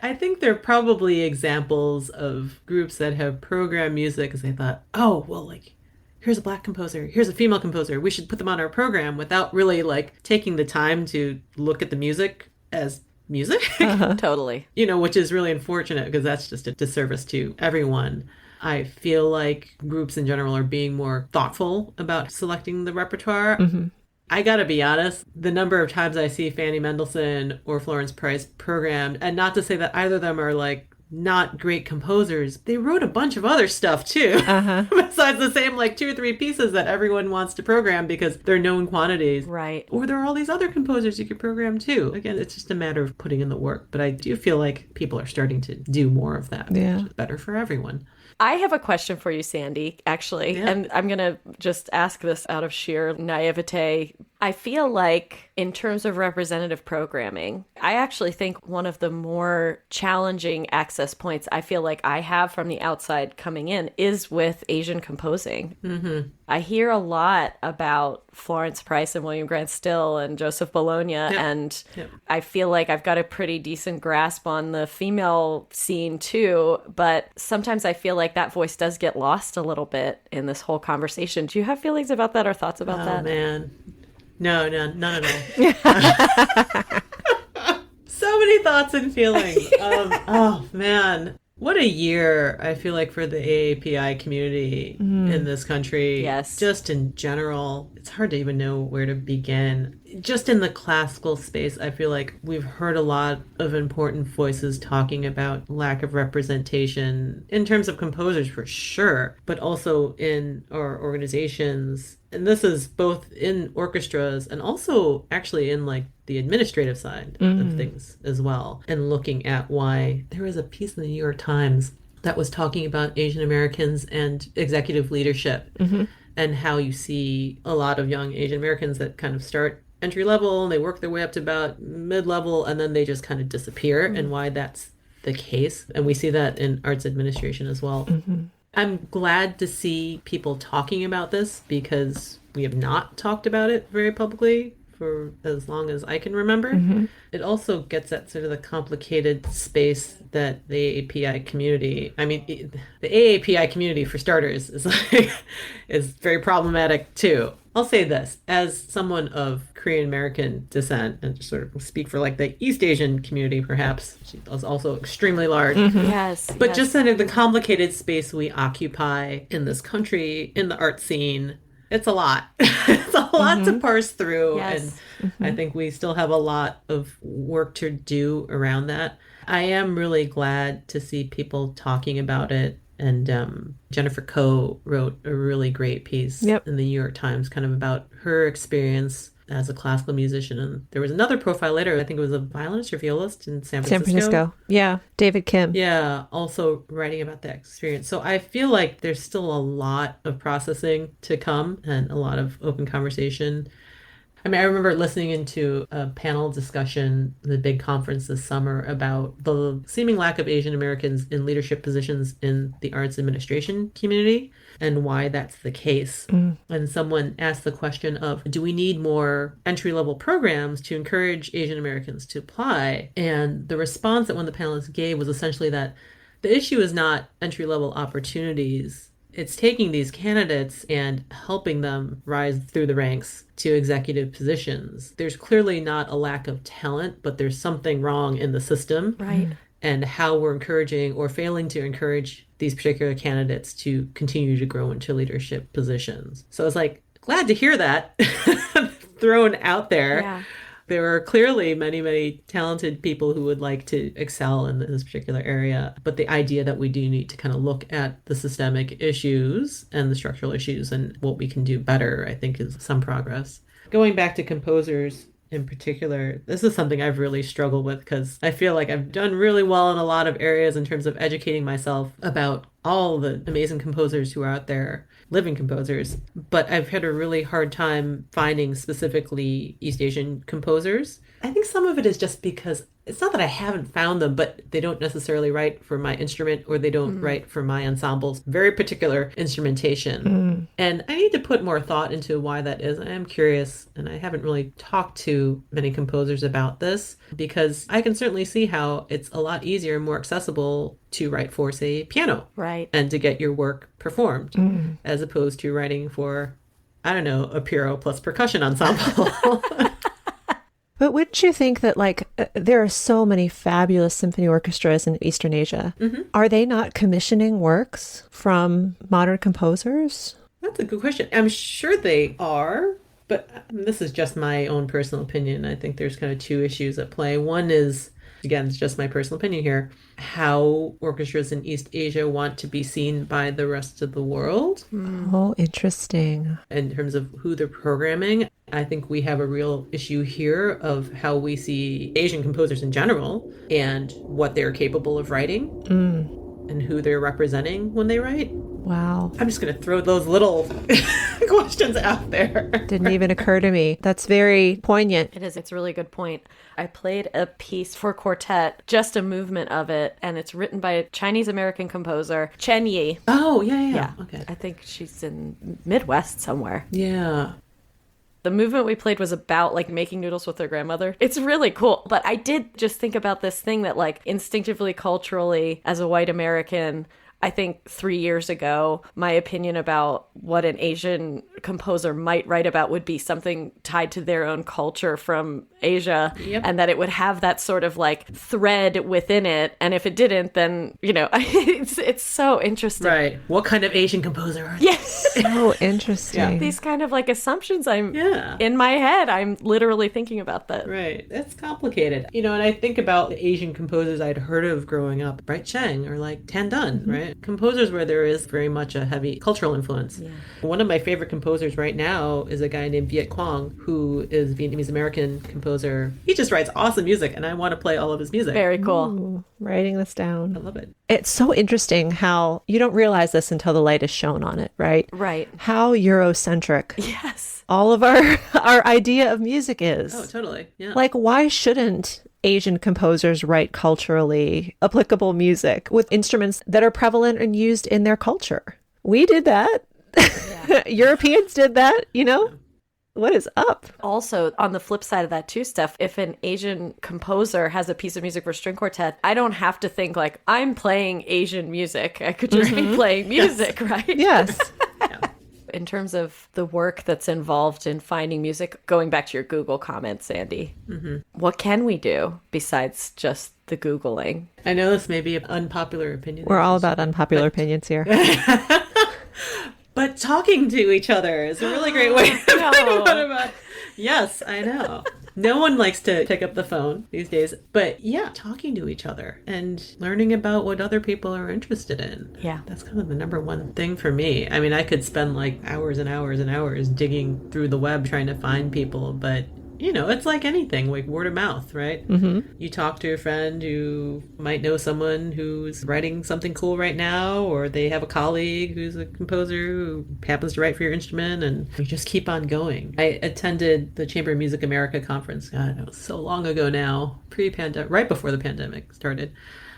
I think they're probably examples of groups that have programmed music because they thought, oh, well, like, here's a Black composer, here's a female composer, we should put them on our program, without really, like, taking the time to look at the music as music. Totally. Which is really unfortunate because that's just a disservice to everyone. I feel like groups in general are being more thoughtful about selecting the repertoire. Mm-hmm. I gotta be honest, the number of times I see Fanny Mendelssohn or Florence Price programmed, and not to say that either of them are like not great composers, they wrote a bunch of other stuff too. Besides the same like 2 or 3 pieces that everyone wants to program because they're known quantities. Right. Or there are all these other composers you could program too. Again, it's just a matter of putting in the work. But I do feel like people are starting to do more of that, which is better for everyone. I have a question for you, Sandy, actually. Yeah. And I'm going to just ask this out of sheer naivete. I feel like in terms of representative programming, I actually think one of the more challenging access points I feel like I have from the outside coming in is with Asian composing. Mm-hmm. I hear a lot about Florence Price and William Grant Still and Joseph Bologna, and I feel like I've got a pretty decent grasp on the female scene too, but sometimes I feel like that voice does get lost a little bit in this whole conversation. Do you have feelings about that or thoughts about that? Oh, man. No, none at all. So many thoughts and feelings. Oh, man. What a year, I feel like, for the AAPI community in this country. Yes. Just in general, it's hard to even know where to begin. Just in the classical space, I feel like we've heard a lot of important voices talking about lack of representation in terms of composers, for sure, but also in our organizations. And this is both in orchestras and also actually in like the administrative side of things as well. And looking at why there was a piece in the New York Times that was talking about Asian Americans and executive leadership and how you see a lot of young Asian Americans that kind of start entry level and they work their way up to about mid-level and then they just kind of disappear and why that's the case. And we see that in arts administration as well. I'm glad to see people talking about this because we have not talked about it very publicly for as long as I can remember. It also gets at sort of the complicated space that the AAPI community, I mean, the AAPI community for starters is very problematic too. I'll say this, as someone of Korean American descent, and sort of speak for like the East Asian community perhaps, which is also extremely large. Yes. But just kind of the complicated space we occupy in this country, in the art scene, it's a lot. It's a lot to parse through. Yes. And I think we still have a lot of work to do around that. I am really glad to see people talking about it. And Jennifer Koh wrote a really great piece in the New York Times kind of about her experience as a classical musician. And there was another profile later, I think it was a violinist or violist in San Francisco. Yeah, David Kim. Yeah, also writing about that experience. So I feel like there's still a lot of processing to come and a lot of open conversation. I mean, I remember listening into a panel discussion at the big conference this summer about the seeming lack of Asian Americans in leadership positions in the arts administration community and why that's the case. And someone asked the question of, do we need more entry-level programs to encourage Asian Americans to apply? And the response that one of the panelists gave was essentially that the issue is not entry-level opportunities. It's taking these candidates and helping them rise through the ranks to executive positions. There's clearly not a lack of talent, but there's something wrong in the system. Right. And how we're encouraging or failing to encourage these particular candidates to continue to grow into leadership positions. So it's like, glad to hear that thrown out there. Yeah. There are clearly many, many talented people who would like to excel in this particular area. But the idea that we do need to kind of look at the systemic issues and the structural issues and what we can do better, I think is some progress. Going back to composers in particular, this is something I've really struggled with because I feel like I've done really well in a lot of areas in terms of educating myself about all the amazing composers who are out there, living composers, but I've had a really hard time finding specifically East Asian composers. I think some of it is just because it's not that I haven't found them, but they don't necessarily write for my instrument or they don't write for my ensemble's very particular instrumentation. And I need to put more thought into why that is. I am curious, and I haven't really talked to many composers about this because I can certainly see how it's a lot easier and more accessible to write for, say, piano. Right. And to get your work performed as opposed to writing for, I don't know, a Piro plus percussion ensemble. But wouldn't you think that, like, there are so many fabulous symphony orchestras in Eastern Asia? Are they not commissioning works from modern composers? That's a good question. I'm sure they are, but this is just my own personal opinion. I think there's kind of two issues at play. One is, again, it's just my personal opinion here, how orchestras in East Asia want to be seen by the rest of the world. Oh, interesting. In terms of who they're programming, I think we have a real issue here of how we see Asian composers in general and what they're capable of writing and who they're representing when they write. Wow. I'm just going to throw those little questions out there. Didn't even occur to me. That's very poignant. It is. It's a really good point. I played a piece for quartet, just a movement of it, and it's written by a Chinese-American composer, Chen Yi. Oh, yeah. Okay. I think she's in Midwest somewhere. Yeah. The movement we played was about like making noodles with her grandmother. It's really cool. But I did just think about this thing that like instinctively, culturally, as a white American, I think 3 years ago, my opinion about what an Asian composer might write about would be something tied to their own culture from Asia, and that it would have that sort of like thread within it. And if it didn't, then, you know, it's so interesting. Right. What kind of Asian composer are you? Yes. So interesting. These kind of like assumptions in my head, I'm literally thinking about that. Right. It's complicated. You know, and I think about the Asian composers I'd heard of growing up, Bright Cheng or like Tan Dun, right? Composers where there is very much a heavy cultural influence. Yeah. One of my favorite composers right now is a guy named Viet Quang, who is a Vietnamese American composer. He just writes awesome music, and I want to play all of his music. Very cool. Ooh, writing this down. I love it. It's so interesting how you don't realize this until the light is shown on it, right? Right. How Eurocentric. Yes. All of our idea of music is. Oh, totally. Yeah. Like, why shouldn't Asian composers write culturally applicable music with instruments that are prevalent and used in their culture? We did that. Yeah. Europeans did that, you know? What is up? Also, on the flip side of that too, Steph, if an Asian composer has a piece of music for string quartet, I don't have to think like, I'm playing Asian music. I could just be playing music, right? Yes. In terms of the work that's involved in finding music, going back to your Google comment, Sandy, what can we do besides just the Googling? I know this may be an unpopular opinion. We're all about unpopular opinions here. But talking to each other is a really great way to find out about. Yes, I know. No one likes to pick up the phone these days. But yeah, talking to each other and learning about what other people are interested in. Yeah. That's kind of the number one thing for me. I mean, I could spend like hours and hours and hours digging through the web trying to find people, but it's like anything, like word of mouth, right? You talk to a friend who might know someone who's writing something cool right now, or they have a colleague who's a composer who happens to write for your instrument, and you just keep on going. I attended the Chamber of Music America conference, God, it was so long ago now, pre-pandemic, right before the pandemic started.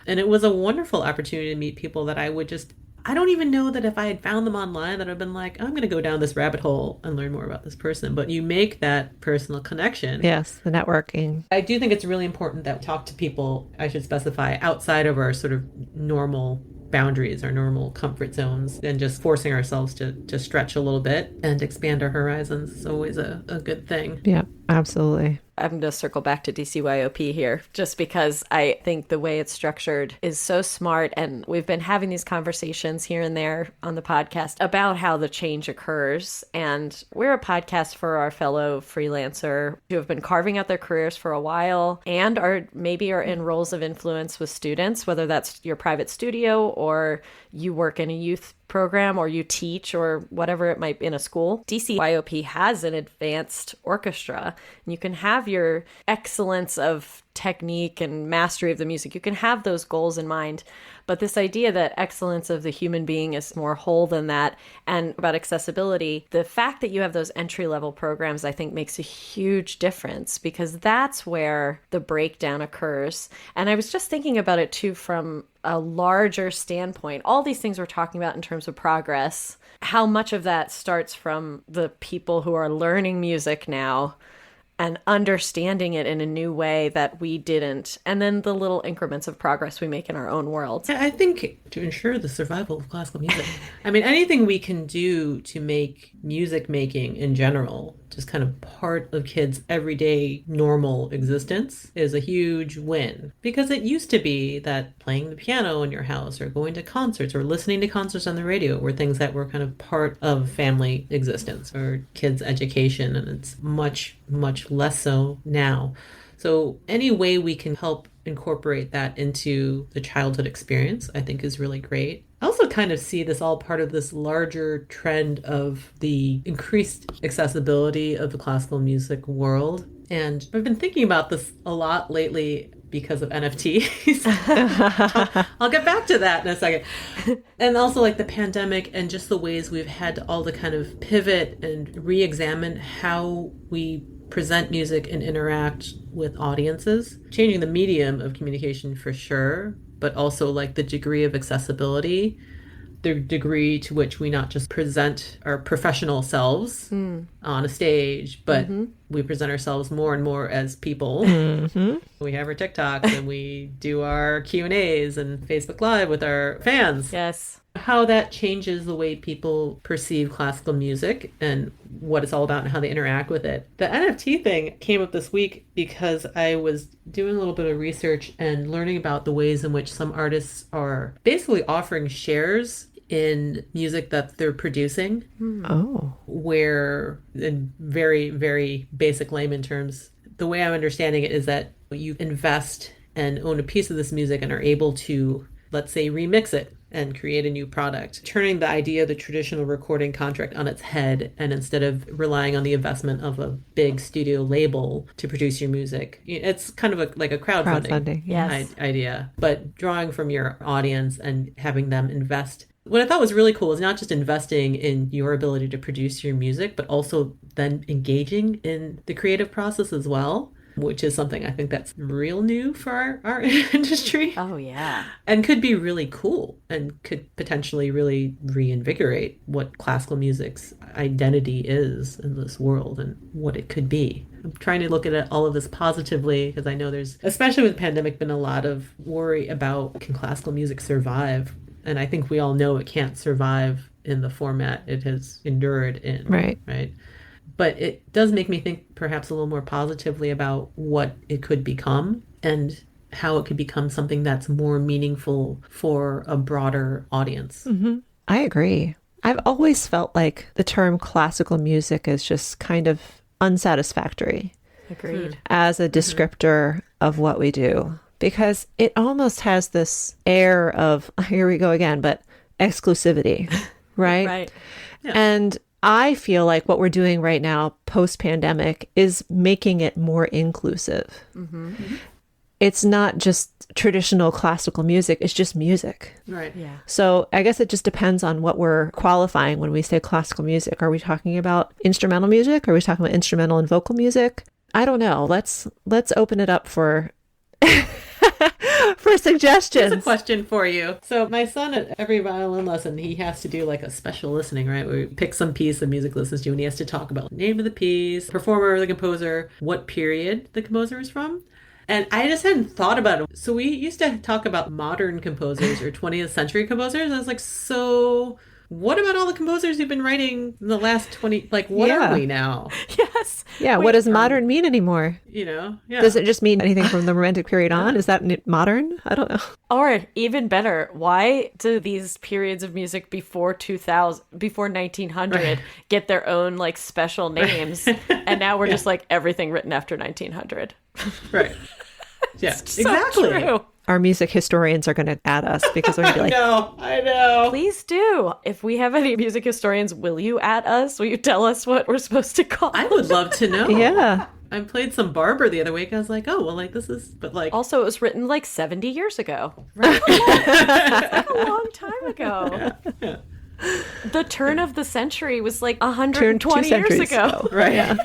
And it was a wonderful opportunity to meet people that I don't even know that if I had found them online that I'd been like, I'm going to go down this rabbit hole and learn more about this person. But you make that personal connection. Yes, the networking. I do think it's really important that we talk to people, I should specify, outside of our sort of normal boundaries, our normal comfort zones, and just forcing ourselves to stretch a little bit and expand our horizons is always a good thing. Yeah, absolutely. I'm going to circle back to DCYOP here, just because I think the way it's structured is so smart. And we've been having these conversations here and there on the podcast about how the change occurs. And we're a podcast for our fellow freelancer who have been carving out their careers for a while and are in roles of influence with students, whether that's your private studio or you work in a youth program or you teach or whatever it might be in a school. DCYOP has an advanced orchestra, and you can have your excellence of technique and mastery of the music. You can have those goals in mind. But this idea that excellence of the human being is more whole than that, and about accessibility, the fact that you have those entry-level programs, I think, makes a huge difference, because that's where the breakdown occurs. And I was just thinking about it, too, from a larger standpoint. All these things we're talking about in terms of progress, how much of that starts from the people who are learning music now and understanding it in a new way that we didn't. And then the little increments of progress we make in our own world. I think to ensure the survival of classical music, I mean, anything we can do to make music making in general just kind of part of kids' everyday normal existence is a huge win. Because it used to be that playing the piano in your house or going to concerts or listening to concerts on the radio were things that were kind of part of family existence or kids' education. And it's much, much less so now. So any way we can help incorporate that into the childhood experience, I think is really great. I also kind of see this all part of this larger trend of the increased accessibility of the classical music world. And I've been thinking about this a lot lately because of NFTs. I'll get back to that in a second. And also like the pandemic and just the ways we've had to all to kind of pivot and re-examine how we present music and interact with audiences. Changing the medium of communication for sure, but also like the degree of accessibility, the degree to which we not just present our professional selves on a stage, but we present ourselves more and more as people. We have our TikToks and we do our Q&As and Facebook Live with our fans. Yes. How that changes the way people perceive classical music and what it's all about and how they interact with it. The NFT thing came up this week because I was doing a little bit of research and learning about the ways in which some artists are basically offering shares in music that they're producing. Oh. Where, in very, very basic layman terms, the way I'm understanding it is that you invest and own a piece of this music and are able to, let's say, remix it and create a new product, turning the idea of the traditional recording contract on its head. And instead of relying on the investment of a big studio label to produce your music, it's kind of like a crowdfunding yes. idea, but drawing from your audience and having them invest. What I thought was really cool is not just investing in your ability to produce your music, but also then engaging in the creative process as well, which is something I think that's real new for our industry. Oh, yeah. And could be really cool and could potentially really reinvigorate what classical music's identity is in this world and what it could be. I'm trying to look at all of this positively because I know there's, especially with the pandemic, been a lot of worry about can classical music survive? And I think we all know it can't survive in the format it has endured in. Right. But it does make me think perhaps a little more positively about what it could become and how it could become something that's more meaningful for a broader audience. I agree. I've always felt like the term classical music is just kind of unsatisfactory. Agreed. As a descriptor of what we do, because it almost has this air of, here we go again, but exclusivity, right? Right. Yeah. And I feel like what we're doing right now, post-pandemic, is making it more inclusive. It's not just traditional classical music, it's just music. Right. Yeah. So I guess it just depends on what we're qualifying when we say classical music. Are we talking about instrumental music? Are we talking about instrumental and vocal music? I don't know. Let's open it up for for suggestions. Here's a question for you. So my son, at every violin lesson, he has to do like a special listening, right? Where we pick some piece of music listens to, and he has to talk about the name of the piece, performer, the composer, what period the composer is from. And I just hadn't thought about it. So we used to talk about modern composers or 20th century composers. I was like, so what about all the composers who've been writing in the last 20, like, what are we now? Yes. Yeah. What does modern mean anymore? You know? Yeah. Does it just mean anything from the Romantic period on? Is that modern? I don't know. Or even better, why do these periods of music before 2000, before 1900 get their own like special names? And now we're just like everything written after 1900. Right. Yeah, So exactly. true. Our music historians are going to add us because we're going to be like, I know. Please do. If we have any music historians, will you at us? Will you tell us what we're supposed to call I would love to know. yeah. I played some Barber the other week. I was like, oh, well, like, this is, but like. Also, it was written like 70 years ago. Right? It's like a long time ago. Yeah. The turn of the century was like Turned 120 2 years centuries ago. Right. Yeah.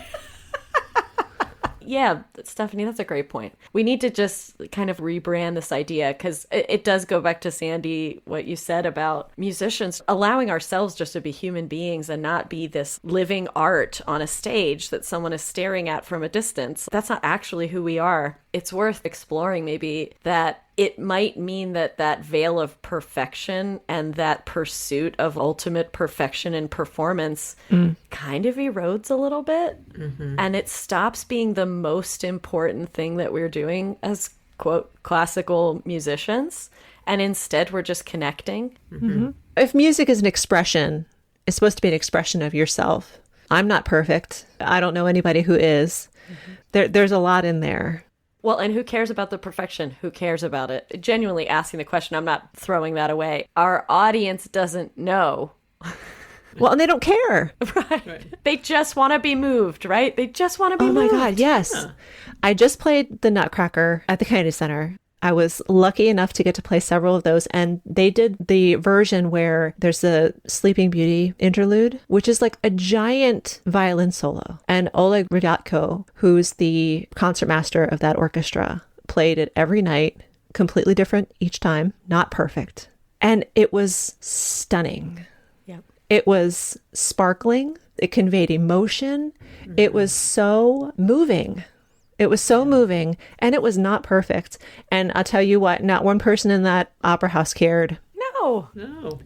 Yeah, Stephanie, that's a great point. We need to just kind of rebrand this idea because it does go back to Sandy, what you said about musicians allowing ourselves just to be human beings and not be this living art on a stage that someone is staring at from a distance. That's not actually who we are. It's worth exploring maybe that it might mean that that veil of perfection and that pursuit of ultimate perfection in performance kind of erodes a little bit. And it stops being the most important thing that we're doing as, quote, classical musicians. And instead, we're just connecting. If music is an expression, it's supposed to be an expression of yourself. I'm not perfect. I don't know anybody who is. There's a lot in there. Well, and who cares about the perfection? Who cares about it? Genuinely asking the question, I'm not throwing that away. Our audience doesn't know. Well, and they don't care. Right. They just want to be moved, right? They just want to be moved. Oh my God, yes. Yeah. I just played the Nutcracker at the Kennedy Center. I was lucky enough to get to play several of those, and they did the version where there's a Sleeping Beauty interlude, which is like a giant violin solo. And Oleg Rydatko, who's the concertmaster of that orchestra, played it every night, completely different each time, not perfect. And it was stunning. Yep. It was sparkling. It conveyed emotion. It was so moving. It was so moving, and it was not perfect. And I'll tell you what, not one person in that opera house cared. No. No.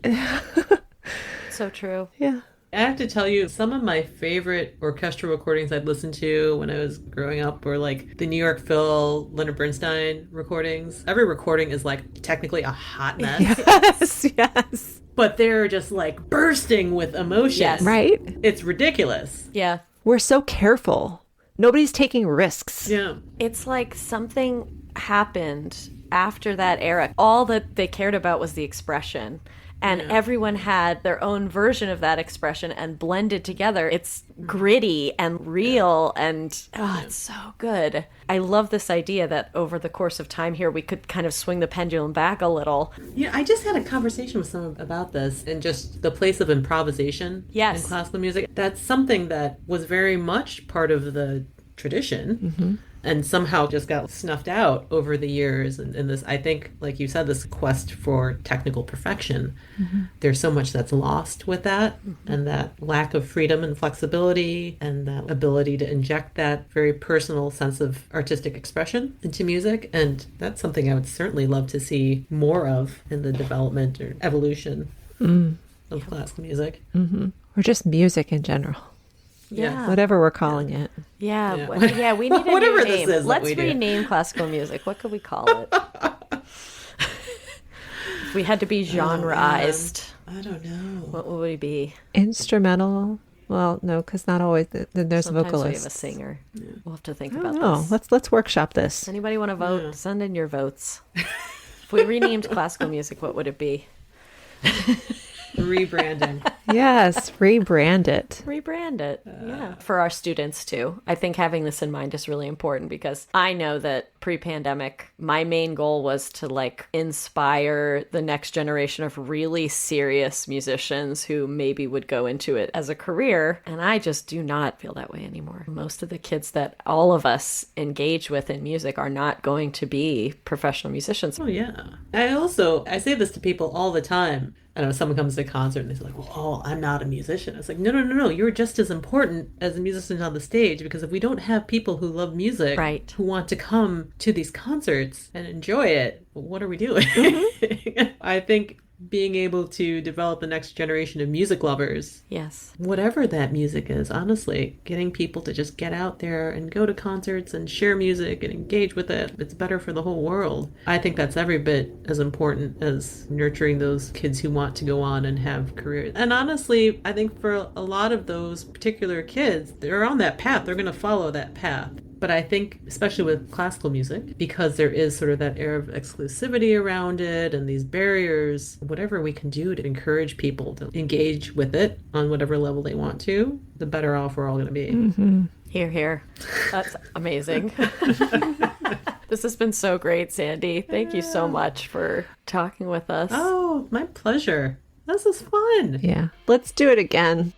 So true. Yeah. I have to tell you, some of my favorite orchestral recordings I'd listened to when I was growing up were like the New York Phil, Leonard Bernstein recordings. Every recording is like technically a hot mess, Yes, yes. but they're just like bursting with emotion. Yes. Right? It's ridiculous. Yeah. We're so careful. Nobody's taking risks. Yeah. It's like something happened after that era. All that they cared about was the expression. And everyone had their own version of that expression and blended together. It's gritty and real and it's so good. I love this idea that over the course of time here, we could kind of swing the pendulum back a little. Yeah, I just had a conversation with someone about this and just the place of improvisation in classical music. That's something that was very much part of the tradition and somehow just got snuffed out over the years. And this, I think, like you said, this quest for technical perfection, there's so much that's lost with that and that lack of freedom and flexibility and that ability to inject that very personal sense of artistic expression into music. And that's something I would certainly love to see more of in the development or evolution of classical music. Or just music in general. Yeah. Whatever we're calling it. Yeah. Yeah. Yeah, we need a Whatever new this name. is that Let's we do. rename classical music. What could we call it? If we had to be genreized, I don't know. what would we be? Instrumental. Well, no, because not always. Then there's Sometimes we have a vocalists. singer. We'll have to think I about don't know. this. Let's workshop this. Anybody want to vote? Send in your votes. If we renamed classical music, what would it be? Rebranding. Yes, rebrand it. Rebrand it. Yeah. For our students too. I think having this in mind is really important because I know that pre-pandemic, my main goal was to like inspire the next generation of really serious musicians who maybe would go into it as a career. And I just do not feel that way anymore. Most of the kids that all of us engage with in music are not going to be professional musicians. Oh, yeah. I say this to people all the time. I don't know, someone comes to a concert and they're like, well, I'm not a musician. It's like, no. You're just as important as the musicians on the stage, because if we don't have people who love music, right, who want to come to these concerts and enjoy it, what are we doing? Mm-hmm. I think being able to develop the next generation of music lovers. Yes. Whatever that music is, honestly, getting people to just get out there and go to concerts and share music and engage with it. It's better for the whole world. I think that's every bit as important as nurturing those kids who want to go on and have careers. And honestly, I think for a lot of those particular kids, they're on that path. They're going to follow that path. But I think, especially with classical music, because there is sort of that air of exclusivity around it and these barriers, whatever we can do to encourage people to engage with it on whatever level they want to, the better off we're all going to be. Mm-hmm. Hear, hear. That's amazing. This has been so great, Sandy. Thank you so much for talking with us. Oh, my pleasure. This is fun. Yeah. Let's do it again.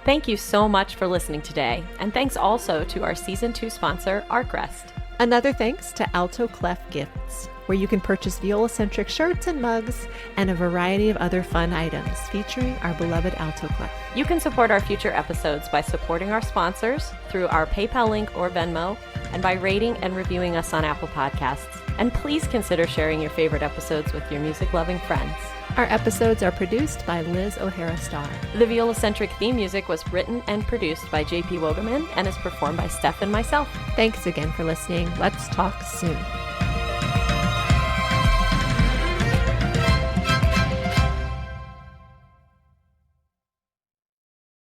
Thank you so much for listening today, and thanks also to our Season 2 sponsor, Arkrest. Another thanks to Alto Clef Gifts, where you can purchase viola-centric shirts and mugs and a variety of other fun items featuring our beloved alto clef. You can support our future episodes by supporting our sponsors through our PayPal link or Venmo, and by rating and reviewing us on Apple Podcasts. And please consider sharing your favorite episodes with your music-loving friends. Our episodes are produced by Liz O'Hara Starr. The viola-centric theme music was written and produced by JP Wogerman and is performed by Steph and myself. Thanks again for listening. Let's talk soon.